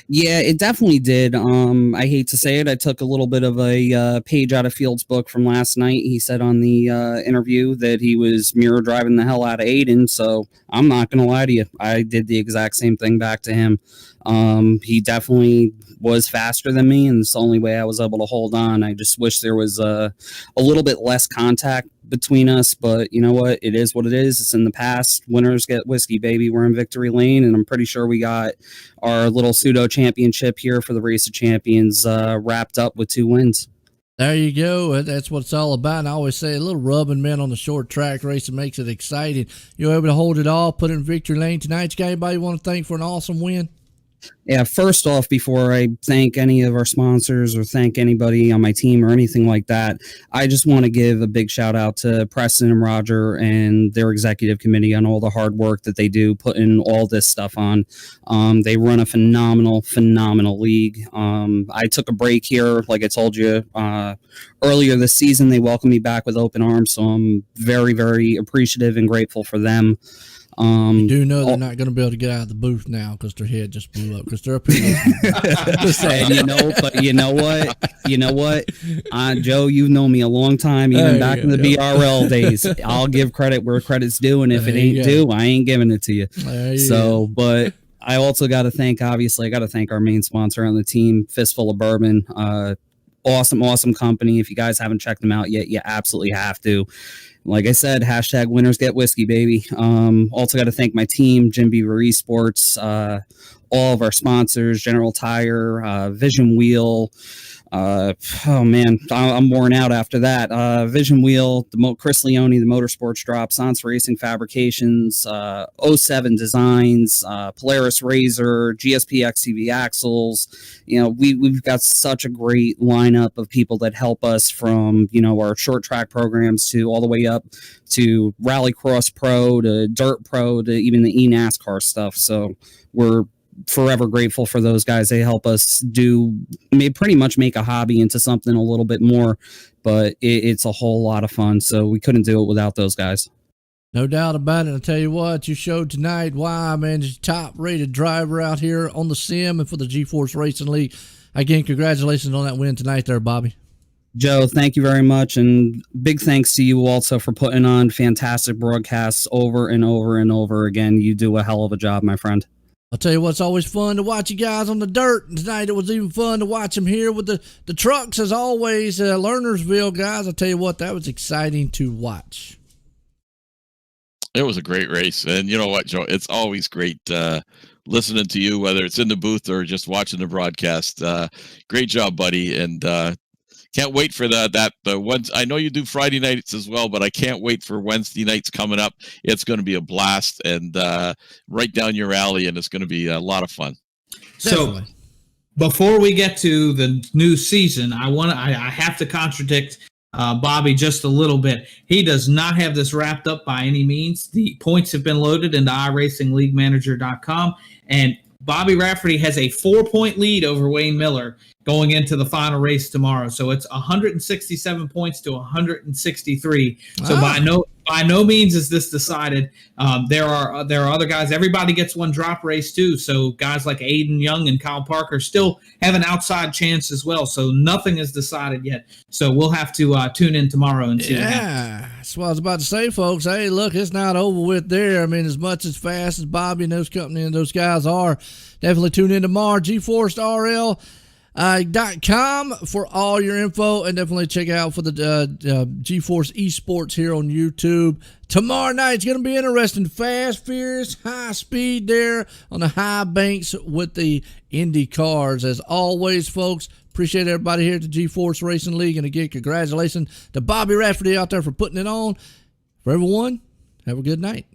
Yeah, it definitely did. I hate to say it. I took a little bit of a page out of Field's book from last night. He said on the interview that he was mirror driving the hell out of Aiden. So I'm not going to lie to you. I did the exact same thing back to him. He definitely was faster than me, and it's the only way I was able to hold on. I just wish there was a little bit less contact between us, but you know what? It is what it is. It's in the past. Winners get whiskey, baby. We're in victory lane, and I'm pretty sure we got our little pseudo championship here for the Race of Champions wrapped up with 2 wins. There you go. That's what it's all about. And I always say a little rubbing men on the short track racing makes it exciting. You're able to hold it all, put it in victory lane tonight. You got anybody you want to thank for an awesome win? Yeah, first off, before I thank any of our sponsors or thank anybody on my team or anything like that, I just want to give a big shout out to Preston and Roger and their executive committee on all the hard work that they do putting all this stuff on. They run a phenomenal league. I took a break here, like I told you earlier this season. They welcomed me back with open arms, so I'm very, very appreciative and grateful for them. You do know they're not going to be able to get out of the booth now because their head just blew up because they're up here. Just saying, but you know what, Joe, you've known me a long time, even back in the BRL days. I'll give credit where credit's due, and if it ain't due, I ain't giving it to you. So, but I also got to thank, obviously, our main sponsor on the team, Fistful of Bourbon. Awesome company. If you guys haven't checked them out yet, you absolutely have to. Like I said, hashtag winners get whiskey, baby. Also got to thank my team, Jim Beaver Esports, all of our sponsors, General Tire, Vision Wheel. Oh man, I'm worn out after that. Vision Wheel, Chris Leone, the Motorsports Drop, Sans Racing Fabrications, 07 Designs, Polaris Razor, GSP XTV Axles. You know, we've got such a great lineup of people that help us from, you know, our short track programs to all the way up to Rallycross Pro to Dirt Pro to even the eNASCAR stuff. So we're forever grateful for those guys. They help us pretty much make a hobby into something a little bit more, but it's a whole lot of fun. So we couldn't do it without those guys. No doubt about it. I'll tell you what, you showed tonight why, man, is top rated driver out here on the sim and for the GeForce Racing League. Again, congratulations on that win tonight there, Bobby. Joe, thank you very much, and big thanks to you also for putting on fantastic broadcasts over and over and over again. You do a hell of a job, my friend. I'll tell you what, it's always fun to watch you guys on the dirt. And tonight it was even fun to watch them here with the trucks, as always. Lernersville, guys, I'll tell you what, that was exciting to watch. It was a great race. And you know what, Joe? It's always great listening to you, whether it's in the booth or just watching the broadcast. Great job, buddy. And can't wait for the ones. I know you do Friday nights as well, but I can't wait for Wednesday nights coming up. It's going to be a blast and right down your alley, and it's going to be a lot of fun. So before we get to the new season, I have to contradict Bobby just a little bit. He does not have this wrapped up by any means. The points have been loaded into iRacingLeagueManager.com, and Bobby Rafferty has a 4-point lead over Wayne Miller going into the final race tomorrow. So it's 167 points to 163. So by no means is this decided. There are other guys. Everybody gets one drop race too. So guys like Aiden Young and Kyle Parker still have an outside chance as well. So nothing is decided yet. So we'll have to tune in tomorrow and see what happens. Yeah, that's what I was about to say, folks. Hey, look, it's not over with there. I mean, as much as fast as Bobby and those company and those guys are, definitely tune in tomorrow. GForceRL.com for all your info, and definitely check out for the GeForce Esports here on YouTube. Tomorrow night's going to be interesting. Fast, furious, high speed there on the high banks with the Indy cars. As always, folks, appreciate everybody here at the GeForce Racing League. And again, congratulations to Bobby Rafferty out there for putting it on. For everyone, have a good night.